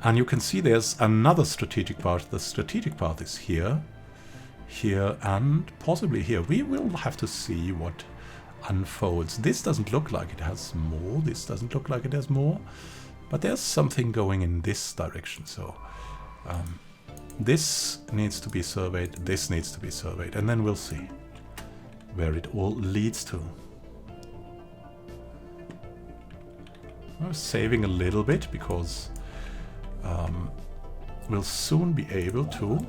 And you can see there's another strategic path. The strategic path is here, here, and possibly here. We will have to see what unfolds. This doesn't look like it has more. This doesn't look like it has more. But there's something going in this direction. So this needs to be surveyed. This needs to be surveyed. And then we'll see where it all leads to. I'm saving a little bit because we'll soon be able to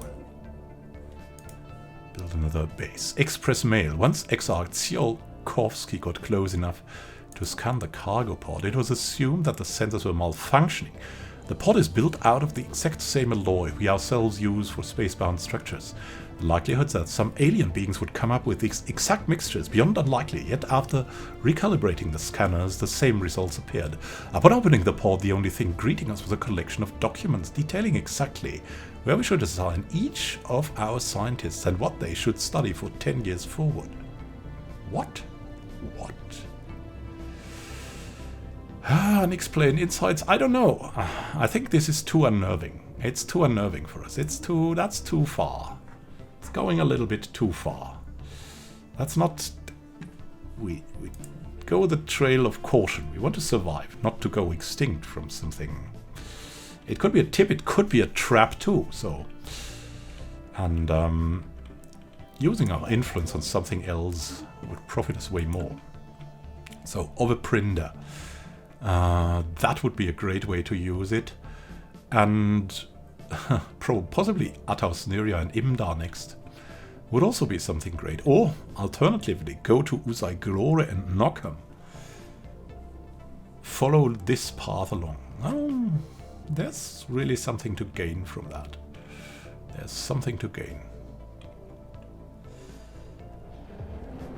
build another base. Express mail. Once Exarch Tsiolkovsky got close enough to scan the cargo pod, it was assumed that the sensors were malfunctioning. The pod is built out of the exact same alloy we ourselves use for spacebound structures. The likelihood that some alien beings would come up with these exact mixtures beyond unlikely, yet after recalibrating the scanners, the same results appeared. Upon opening the pod, the only thing greeting us was a collection of documents detailing exactly where we should assign each of our scientists and what they should study for 10 years forward. What? What? Unexplained insights? I don't know. I think this is too unnerving. It's too unnerving for us. That's too far. It's going a little bit too far. That's not... We go the trail of caution. We want to survive, not to go extinct from something. It could be a tip, it could be a trap too, so... And using our influence on something else would profit us way more. So, Overprinder. That would be a great way to use it. And possibly Atausneria and Imdar next would also be something great. Or, alternatively, go to Usaiglore and Nockham. Follow this path along. There's really something to gain from that. There's something to gain.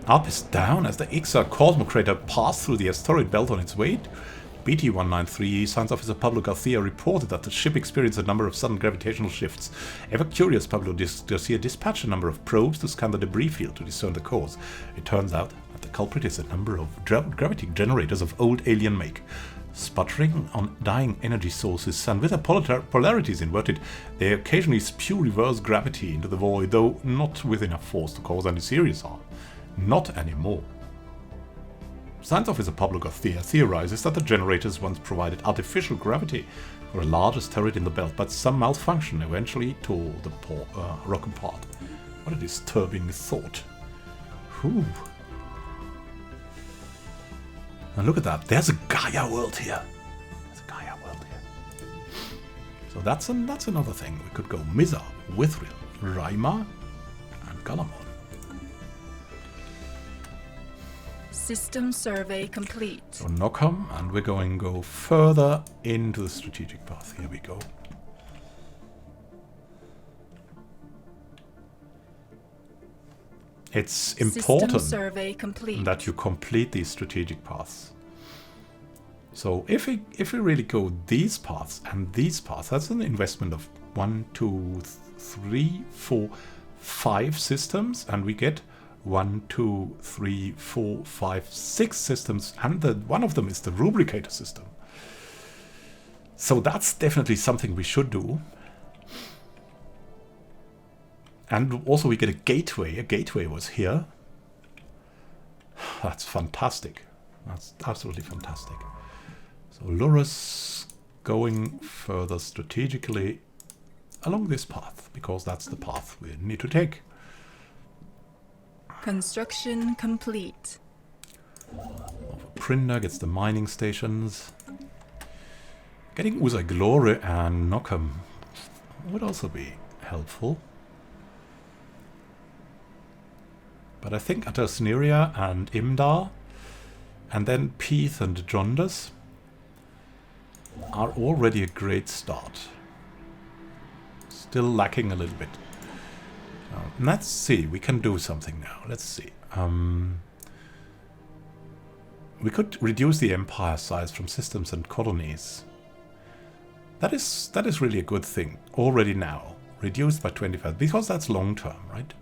Up is down as the Ixa Cosmocrater passed through the asteroid belt on its way. BT-193, Science Officer Pablo Garcia reported that the ship experienced a number of sudden gravitational shifts. Ever curious, Pablo Garcia dispatched a number of probes to scan the debris field to discern the cause. It turns out that the culprit is a number of gravity generators of old alien make. Sputtering on dying energy sources, and with their polarities inverted, they occasionally spew reverse gravity into the void, though not with enough force to cause any serious harm. Not anymore. Science Officer Pablo Garcia theorizes that the generators once provided artificial gravity for a large asteroid in the belt, but some malfunction eventually tore the rock apart. What a disturbing thought. Whew. Now look at that. There's a Gaia world here. There's a Gaia world here. So that's another thing. We could go Mizar, Withril, Raima, and Galamon. System survey complete. So Nockham, and we're going to go further into the strategic path. Here we go. It's important that you complete these strategic paths. So if we really go these paths and these paths, that's an investment of 1, 2, 3, 4, 5 systems, and we get 1, 2, 3, 4, 5, 6 systems, and one of them is the rubricator system. So that's definitely something we should do. And also we get a gateway. A gateway was here. That's fantastic. That's absolutely fantastic. So Lurus going further strategically along this path, because that's the path we need to take. Construction complete. Prinder gets the mining stations. Getting Usaiglore and Nockham would also be helpful. But I think Atausneria and Imdar, and then Peeth and Jondas are already a great start. Still lacking a little bit. Let's see. We can do something now. Let's see. We could reduce the empire size from systems and colonies. That is really a good thing already now. Reduced by 25 because that's long term, right?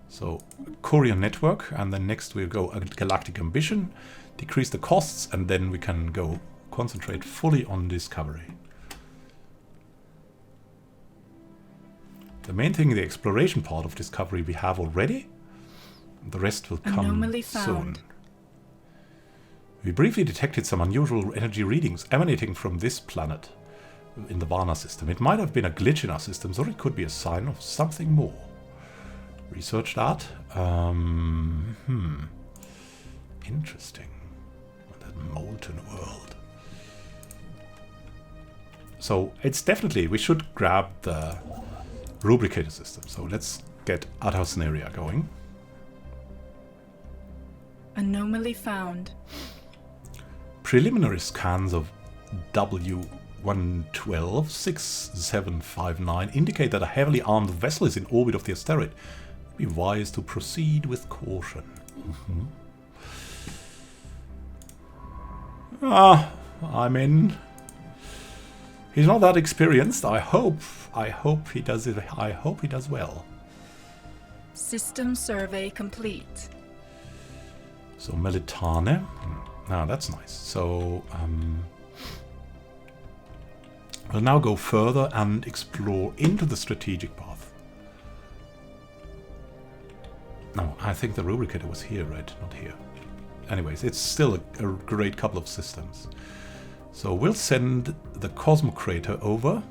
So courier network, and then next we'll go galactic ambition, decrease the costs, and then we can go concentrate fully on discovery. The main thing, the exploration part of discovery we have already. The rest will come soon. We briefly detected some unusual energy readings emanating from this planet in the Varna system. It might have been a glitch in our systems, or it could be a sign of something more. Research that. Interesting. That molten world. So it's definitely, we should grab the rubricator system. So let's get Atosneria going. Anomaly found. Preliminary scans of W112-6759 indicate that a heavily armed vessel is in orbit of the asteroid. It would be wise to proceed with caution. I'm in. He's not that experienced. I hope he does it. I hope he does well. System survey complete. So Militane. Now that's nice. So we'll now go further and explore into the strategic path. No, I think the rubricator was here, right? Not here. Anyways, it's still a great couple of systems. So we'll send the Cosmocrator over.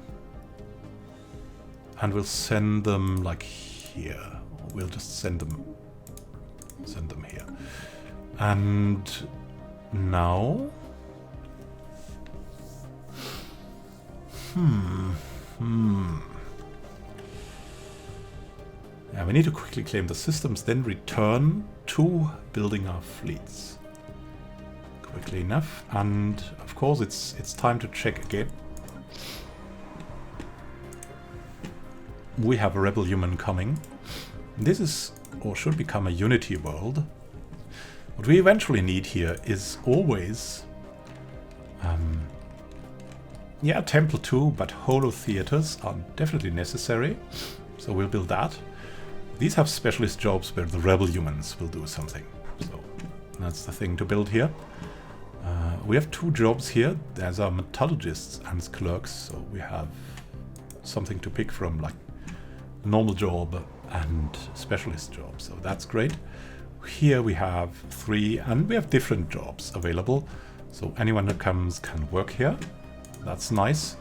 And we'll send them like here. We'll just send them here. And now yeah, we need to quickly claim the systems, then return to building our fleets. Quickly enough. And of course it's time to check again. We have a rebel human coming. This is, or should become, a unity world. What we eventually need here is always yeah, Temple 2, but holo theaters are definitely necessary. So we'll build that. These have specialist jobs where the rebel humans will do something. So that's the thing to build here. We have 2 jobs here. There's our metallurgists and clerks, so we have something to pick from, like normal job and specialist job. So that's great. Here we have 3, and we have different jobs available. So anyone who comes can work here. That's nice.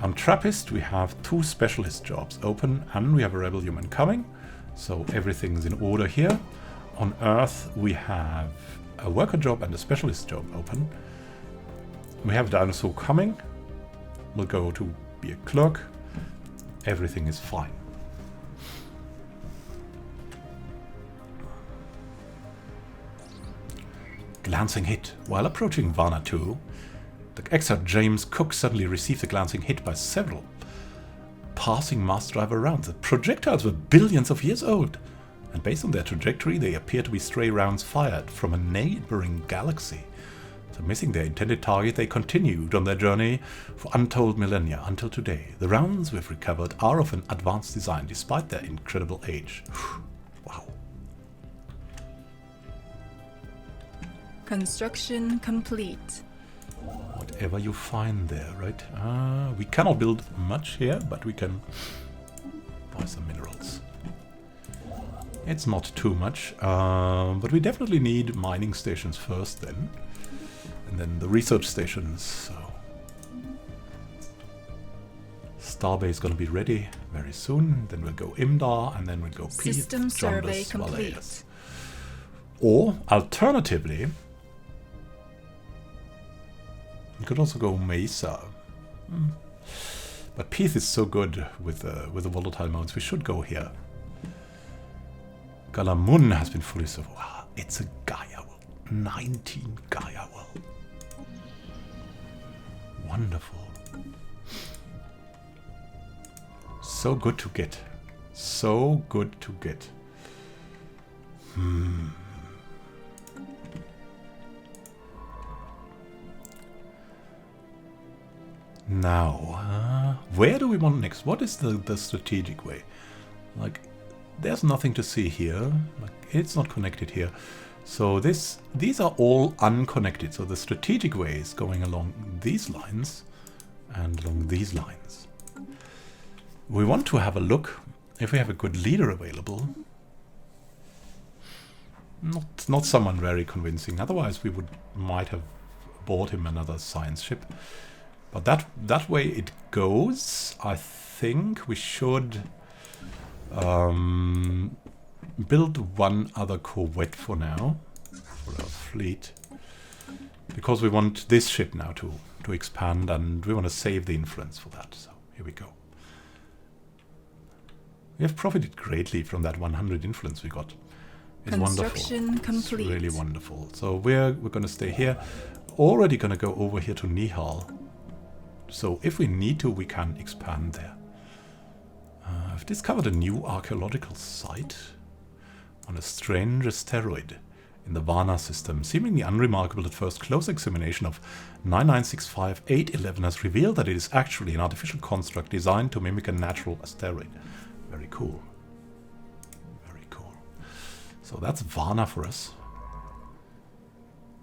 On Trappist we have 2 specialist jobs open, and we have a rebel human coming. So everything's in order here. On Earth we have a worker job and a specialist job open. We have a dinosaur coming. We'll go to be a clerk. Everything is fine. Glancing hit. While approaching Varna 2, the exarch James Cook suddenly received a glancing hit by several passing mass driver rounds. The projectiles were billions of years old, and based on their trajectory, they appear to be stray rounds fired from a neighboring galaxy. So missing their intended target, they continued on their journey for untold millennia until today. The rounds we've recovered are of an advanced design, despite their incredible age. Wow. Construction complete. Whatever you find there, right? We cannot build much here, but we can buy some minerals. It's not too much, but we definitely need mining stations first then. And then the research stations, so... Starbase is going to be ready very soon. Then we'll go Imdar, and then we'll go Peace, System survey Jundus, complete. Valais. Or, alternatively, we could also go Mesa. But Peace is so good with the volatile modes. We should go here. Galamun has been fully so. Wow, it's a Gaia world. 19 Gaia world. Wonderful. So good to get So good to get. Now, where do we want next? What is the strategic way? Like, there's nothing to see here. Like, it's not connected here. So these are all unconnected. So the strategic way is going along these lines and along these lines. We want to have a look if we have a good leader available. Not someone very convincing. Otherwise, we might have bought him another science ship. But that way it goes. I think we should build one other corvette for now for our fleet, because we want this ship now to expand, and we want to save the influence for that. So here we go. We have profited greatly from that 100 influence we got. It's wonderful. Complete. It's really wonderful. So we're going to stay here. Already going to go over here to Nihal. So if we need to, we can expand there. I've discovered a new archaeological site on a strange asteroid in the Varna system. Seemingly unremarkable at first, close examination of 9965811 has revealed that it is actually an artificial construct designed to mimic a natural asteroid. Very cool. Very cool. So that's Varna for us.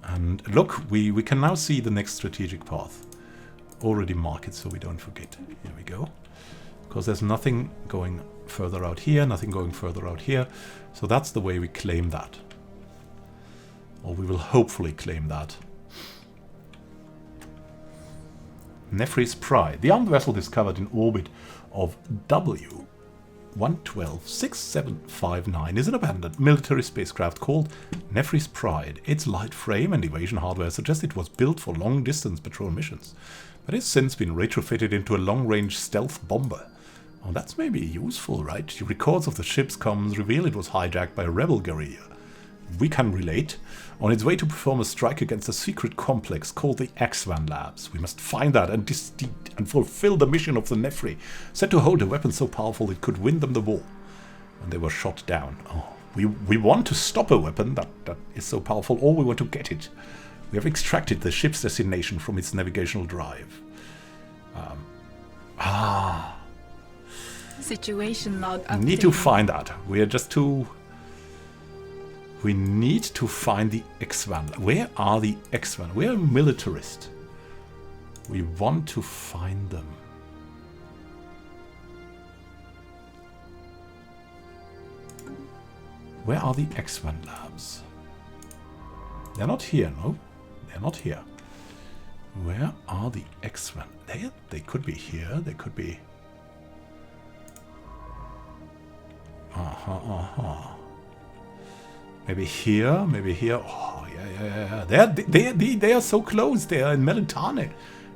And look, we can now see the next strategic path. Already mark it so we don't forget. Here we go. Because there's nothing going further out here, nothing going further out here. So that's the way we claim that. Or we will hopefully claim that. Nefri's Pride. The armed vessel discovered in orbit of W1126759 is an abandoned military spacecraft called Nefri's Pride. Its light frame and evasion hardware suggest it was built for long-distance patrol missions, but it's since been retrofitted into a long-range stealth bomber. Oh, that's maybe useful, right? The records of the ship's comms reveal it was hijacked by a rebel guerrilla. We can relate. On its way to perform a strike against a secret complex called the X-Van Labs. We must find that and fulfill the mission of the Nefri, said to hold a weapon so powerful it could win them the war. And they were shot down. Oh, we want to stop a weapon that is so powerful, or we want to get it. We have extracted the ship's destination from its navigational drive. Situation log update. Need to find that. We are just too... We need to find the X-Van. Where are the X-Van? We are Militarist. We want to find them. Where are the X-Van Labs? They're not here, no? They're not here. Where are the X-Van? They could be here. They could be... Maybe here, maybe here. Oh, yeah. They are so close. They are in Melitane.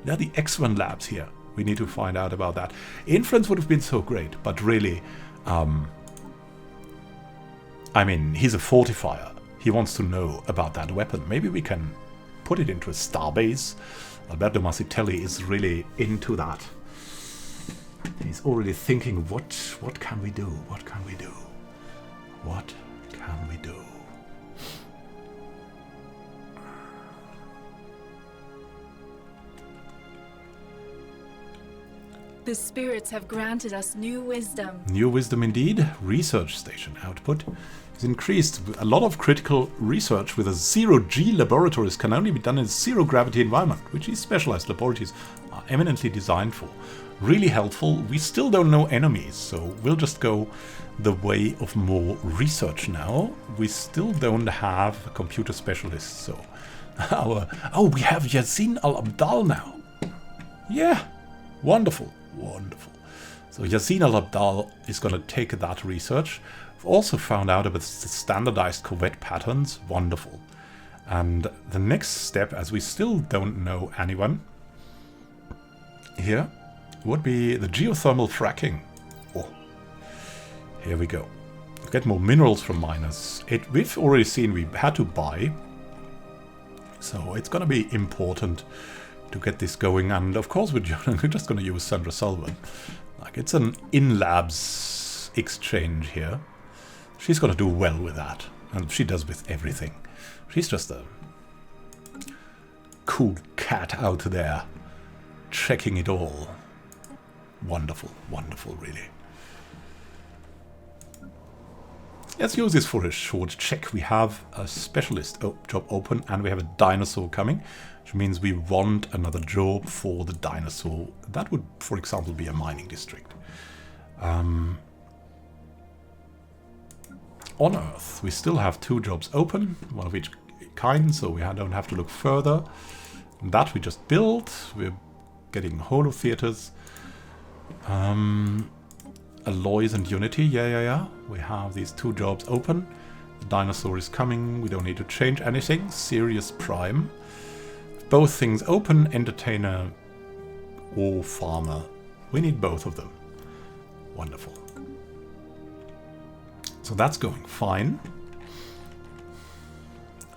They're the X1 labs here. We need to find out about that. Influence would have been so great, but really, I mean, he's a fortifier. He wants to know about that weapon. Maybe we can put it into a starbase. Alberto Massitelli is really into that. He's already thinking, what can we do? What can we do? What can we do? The spirits have granted us new wisdom. New wisdom indeed. Research station output is increased. A lot of critical research with a zero-G laboratories can only be done in a zero-gravity environment, which these specialized laboratories are eminently designed for. Really helpful. We still don't know enemies, so we'll just go the way of more research now. We still don't have a computer specialist, so we have Yassin al-Abdal now. Yeah, wonderful. So Yassin al-Abdal is going to take that research. We've also found out about the standardized corvette patterns. Wonderful. And the next step, as we still don't know anyone here, would be the geothermal fracking. Oh, here we go. Get more minerals from miners. We've already seen we had to buy, so it's going to be important to get this going. And of course, we're just going to use Sandra Sullivan. Like, it's an in-labs exchange here. She's gonna do well with that. And she does with everything. She's just a cool cat out there, checking it all. Wonderful, wonderful, really. Let's use this for a short check. We have a specialist job open, and we have a dinosaur coming, which means we want another job for the dinosaur. That would, for example, be a mining district. On Earth, we still have 2 jobs open, one of each kind, so we don't have to look further. That we just built. We're getting holo theaters. Alloys and Unity, yeah. We have these 2 jobs open. The dinosaur is coming. We don't need to change anything. Serious Prime. Both things open. Entertainer or Farmer. We need both of them. Wonderful. So that's going fine.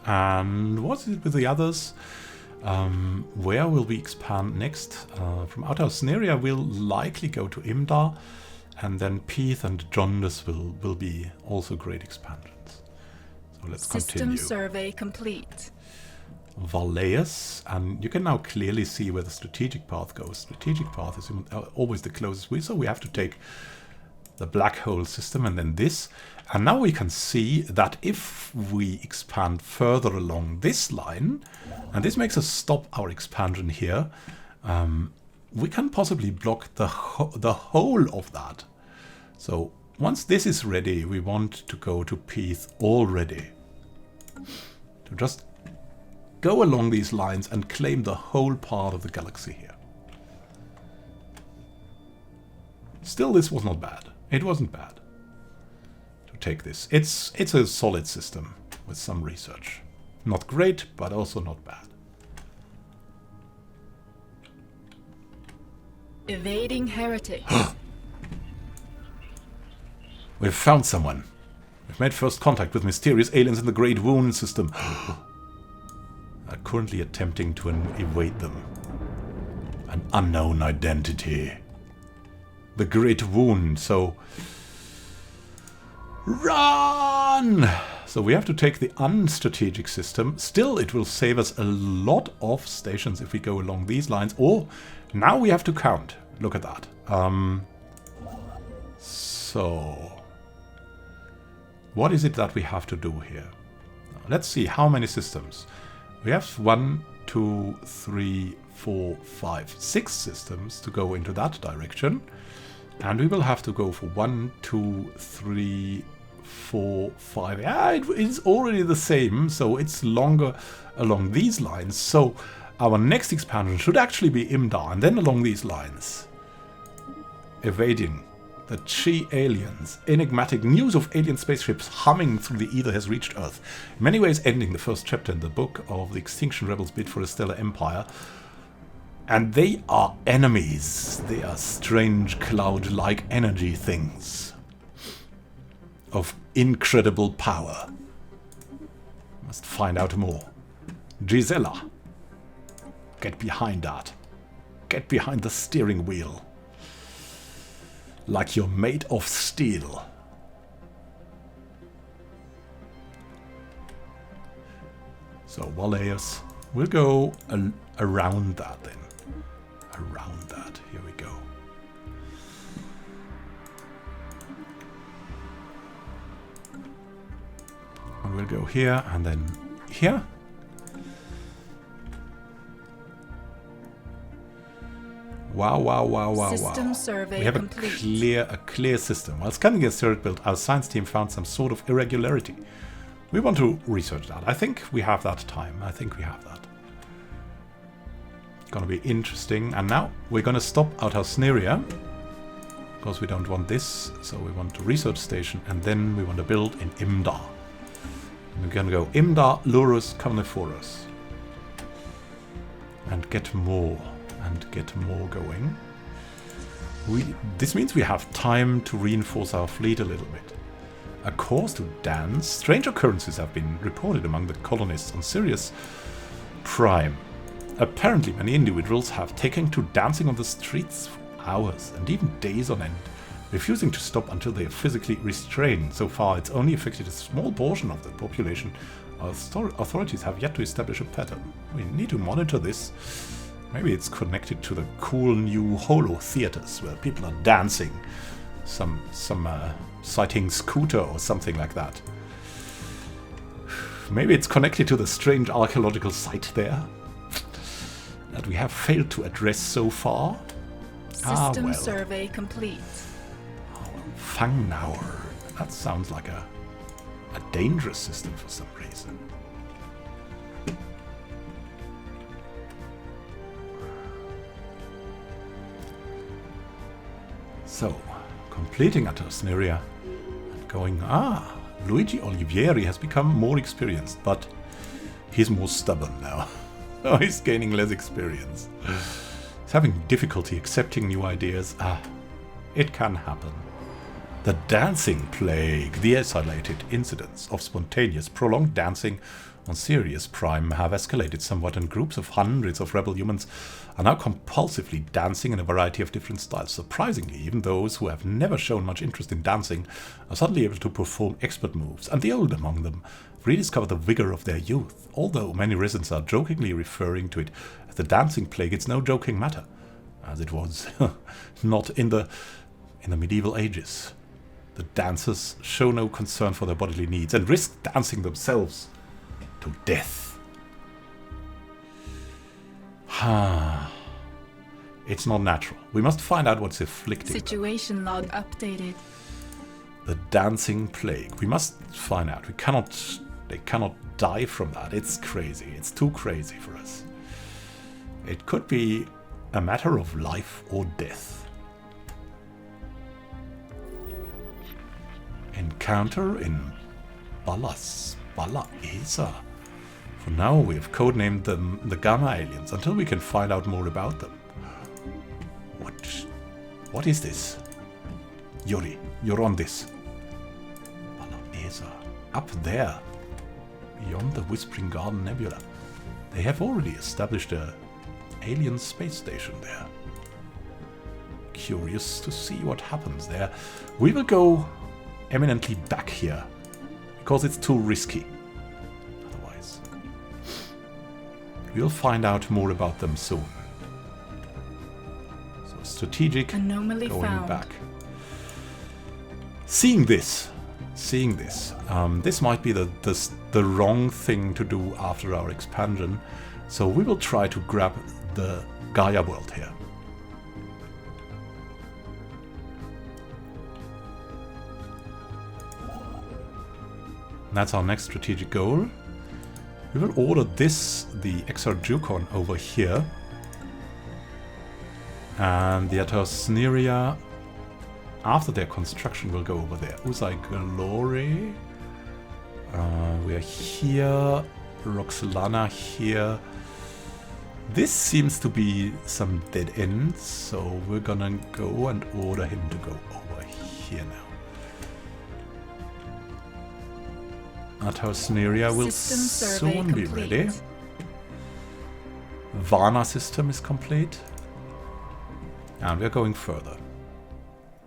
And what is it with the others? Where will we expand next? From Outer Scenaria, we'll likely go to Imdar. And then Peath and Jondus will be also great expansions. So let's continue. System survey complete. Valleus, and you can now clearly see where the strategic path goes. Strategic path is always the closest way, so we have to take the black hole system and then this. And now we can see that if we expand further along this line, and this makes us stop our expansion here, we can possibly block the whole of that. So once this is ready, we want to go to Peath already. To just go along these lines and claim the whole part of the galaxy here. Still, this was not bad. It wasn't bad to take this. It's a solid system with some research. Not great, but also not bad. Evading heretics. We've found someone. We've made first contact with mysterious aliens in the Great Wound system. Are currently attempting to evade them. An unknown identity. The Great Wound, so... Run! So we have to take the unstrategic system. Still, it will save us a lot of stations if we go along these lines. Or, now we have to count. Look at that. So... what is it that we have to do here? Let's see how many systems. We have 1, 2, 3, 4, 5, 6 systems to go into that direction. And we will have to go for 1, 2, 3, 4, 5. Yeah, it is already the same, so it's longer along these lines. So our next expansion should actually be Imdar, and then along these lines. Evading the Chi aliens. Enigmatic news of alien spaceships humming through the ether has reached Earth. In many ways ending the first chapter in the book of the Extinction Rebels bid for a stellar empire. And they are enemies. They are strange cloud-like energy things. Of incredible power. Must find out more. Gisela. Get behind that. Get behind the steering wheel. Like you're made of steel. So Valleus will go around that then. Around that. Here we go. And we'll go here and then here. Wow. System survey We have complete. a clear system. While scanning the turret build, our science team found some sort of irregularity. We want to research that. I think we have that time. I think we have that. Gonna be interesting. And now we're gonna stop Outer Scenaria. Because we don't want this. So we want a research station. And then we want to build in Imdar. And we're gonna go Imdar, Lurus, Carnivorous. And get more. And get more going. This means we have time to reinforce our fleet a little bit. A course to dance. Strange occurrences have been reported among the colonists on Sirius Prime. Apparently many individuals have taken to dancing on the streets for hours and even days on end refusing to stop until they are physically restrained. So far, it's only affected a small portion of the population. Our authorities have yet to establish a pattern. We need to monitor this. Maybe it's connected to the cool new holo theaters where people are dancing. Some sighting scooter or something like that. Maybe it's connected to the strange archaeological site there that we have failed to address so far. System survey complete. Fangnauer. That sounds like a dangerous system for some reason. So, completing Atersneria and going, Luigi Olivieri has become more experienced, but he's more stubborn now. Oh, he's gaining less experience. He's having difficulty accepting new ideas. It can happen. The dancing plague, the isolated incidents of spontaneous, prolonged dancing on Sirius Prime have escalated somewhat, and groups of hundreds of rebel humans are now compulsively dancing in a variety of different styles. Surprisingly, even those who have never shown much interest in dancing are suddenly able to perform expert moves, and the old among them rediscover the vigor of their youth. Although many residents are jokingly referring to it as the dancing plague, it's no joking matter, as it was not in the medieval ages. The dancers show no concern for their bodily needs and risk dancing themselves to death. It's not natural. We must find out what's afflicting Situation log updated. the dancing plague. We must find out. They cannot die from that. It's crazy. It's too crazy for us. It could be a matter of life or death. Encounter in Balaesa. For now, we have codenamed them the Gamma Aliens until we can find out more about them. What is this? Yuri, you're on this. Balaesa. Up there. Beyond the Whispering Garden Nebula. They have already established a alien space station there. Curious to see what happens there. We will go eminently back here, because it's too risky. Otherwise, we'll find out more about them soon. So strategic, Anomaly going found. back. Seeing this, this might be the wrong thing to do after our expansion. So we will try to grab the Gaia world here. That's our next strategic goal. We will order this, the Exarjucon, over here. And the Atersneria, after their construction, will go over there. Usai Glory. We are here. Roxolana here. This seems to be some dead ends, so we're gonna go and order him to go over here now. Atersneria will soon be ready. Varna system is complete. And we're going further.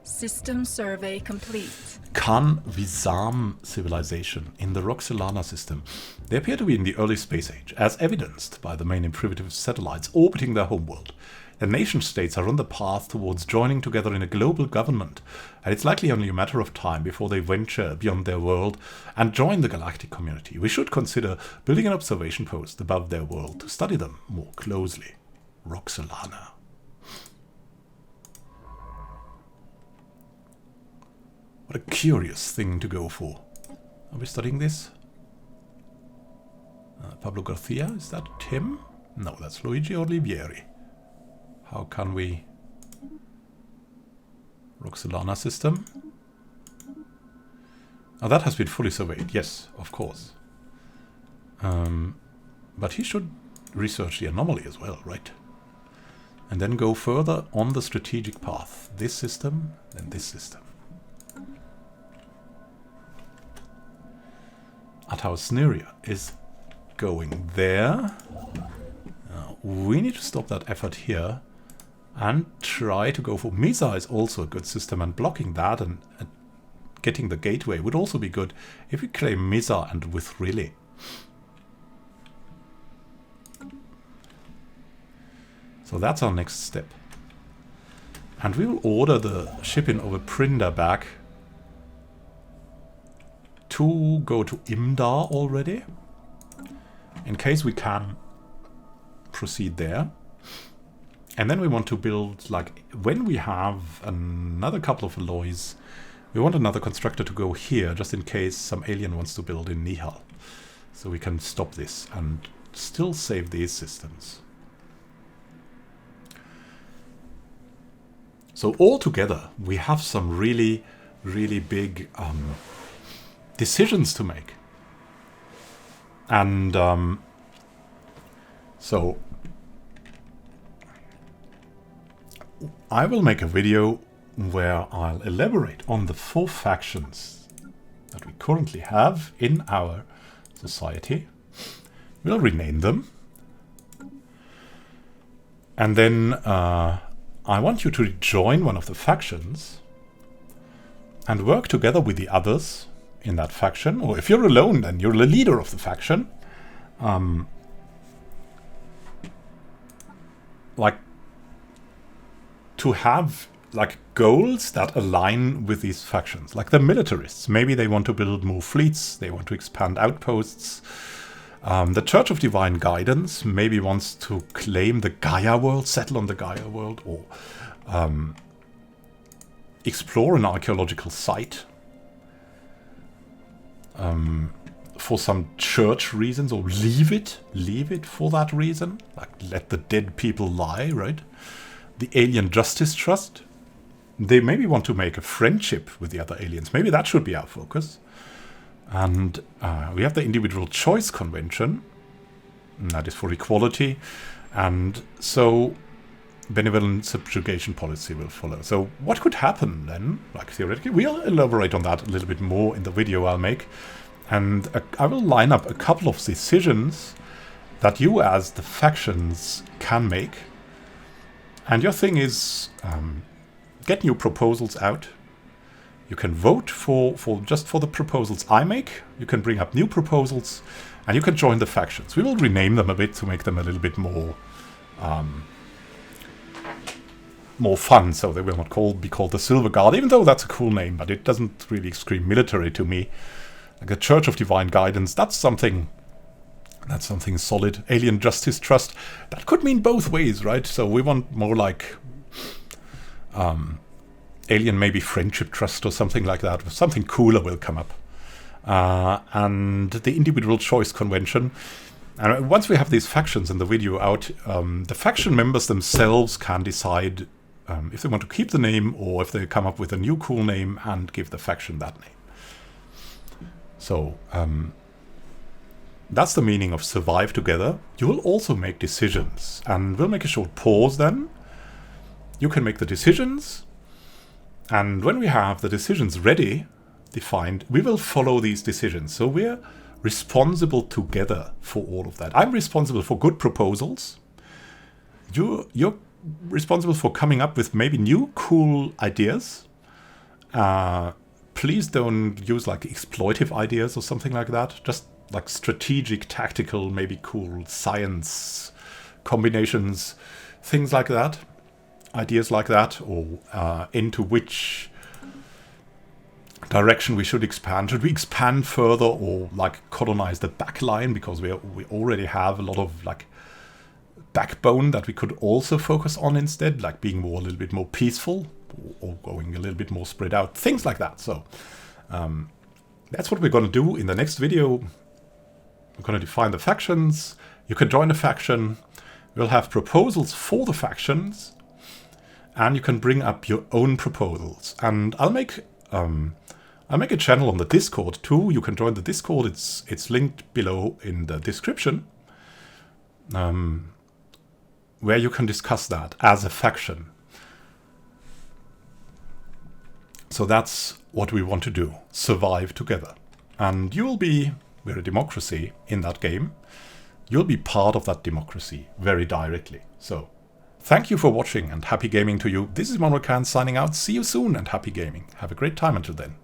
System survey complete. Khan Vizam civilization in the Roxolana system. They appear to be in the early space age, as evidenced by the main and primitive satellites orbiting their homeworld. The nation-states are on the path towards joining together in a global government, and it's likely only a matter of time before they venture beyond their world and join the galactic community. We should consider building an observation post above their world to study them more closely. Roxolana. What a curious thing to go for. Are we studying this? Pablo Garcia, is that him? No, that's Luigi Olivieri. How can we... Roxolana system? Oh, that has been fully surveyed. Yes, of course. But he should research the anomaly as well, right? And then go further on the strategic path. This system, then this system. Atersneria is going there. We need to stop that effort here and try to go for Misa is also a good system, and blocking that and getting the gateway would also be good if we claim Misa and with Relay. So that's our next step. And we will order the ship in over Prinda back to go to Imdar already, in case we can proceed there. And then we want to build, like, when we have another couple of alloys, we want another constructor to go here, just in case some alien wants to build in Nihal. So we can stop this and still save these systems. So altogether, we have some really, really big decisions to make. And so I will make a video where I'll elaborate on the 4 factions that we currently have in our society. We'll rename them. And then I want you to join one of the factions and work together with the others in that faction. Or if you're alone, then you're the leader of the faction. Like, to have like goals that align with these factions. Like the Militarists, maybe they want to build more fleets, they want to expand outposts. The Church of Divine Guidance maybe wants to claim the Gaia world, settle on the Gaia world, or explore an archaeological site for some church reasons, or leave it for that reason, like let the dead people lie, right? The Alien Justice Trust, they maybe want to make a friendship with the other aliens. Maybe that should be our focus. And we have the Individual Choice Convention, and that is for equality. And so benevolent subjugation policy will follow. So what could happen then, like theoretically? We'll elaborate on that a little bit more in the video I'll make. And I will line up a couple of decisions that you as the factions can make. And your thing is get new proposals out. You can vote for the proposals I make. You can bring up new proposals, and you can join the factions. We will rename them a bit to make them a little bit more fun, so they will not be called the Silver Guard, even though that's a cool name, but it doesn't really scream military to me. Like the Church of Divine Guidance, that's something solid. Alien Justice Trust, that could mean both ways, right? So we want more like Alien maybe Friendship Trust or something like that. Something cooler will come up. And the Individual Choice Convention. And once we have these factions in the video out, the faction members themselves can decide if they want to keep the name or if they come up with a new cool name and give the faction that name. So that's the meaning of survive together. You will also make decisions, and we'll make a short pause then. You can make the decisions, and when we have the decisions ready, defined, we will follow these decisions. So we're responsible together for all of that. I'm responsible for good proposals. You're responsible for coming up with maybe new cool ideas. Please don't use like exploitive ideas or something like that. Just like strategic, tactical, maybe cool science combinations, things like that. Ideas like that, or into which direction we should expand. Should we expand further or like colonize the back line, because we already have a lot of like backbone that we could also focus on instead, like being a little bit more peaceful or going a little bit more spread out, things like that. So that's what we're going to do in the next video. We're going to define the factions. You can join a faction. We'll have proposals for the factions, and you can bring up your own proposals. And I'll make a channel on the Discord too. You can join the Discord. It's linked below in the description, where you can discuss that as a faction. So that's what we want to do. Survive together. And we're a democracy in that game. You'll be part of that democracy very directly. So Thank you for watching and happy gaming to you. This is Manuel Khan signing out. See you soon and happy gaming. Have a great time until then.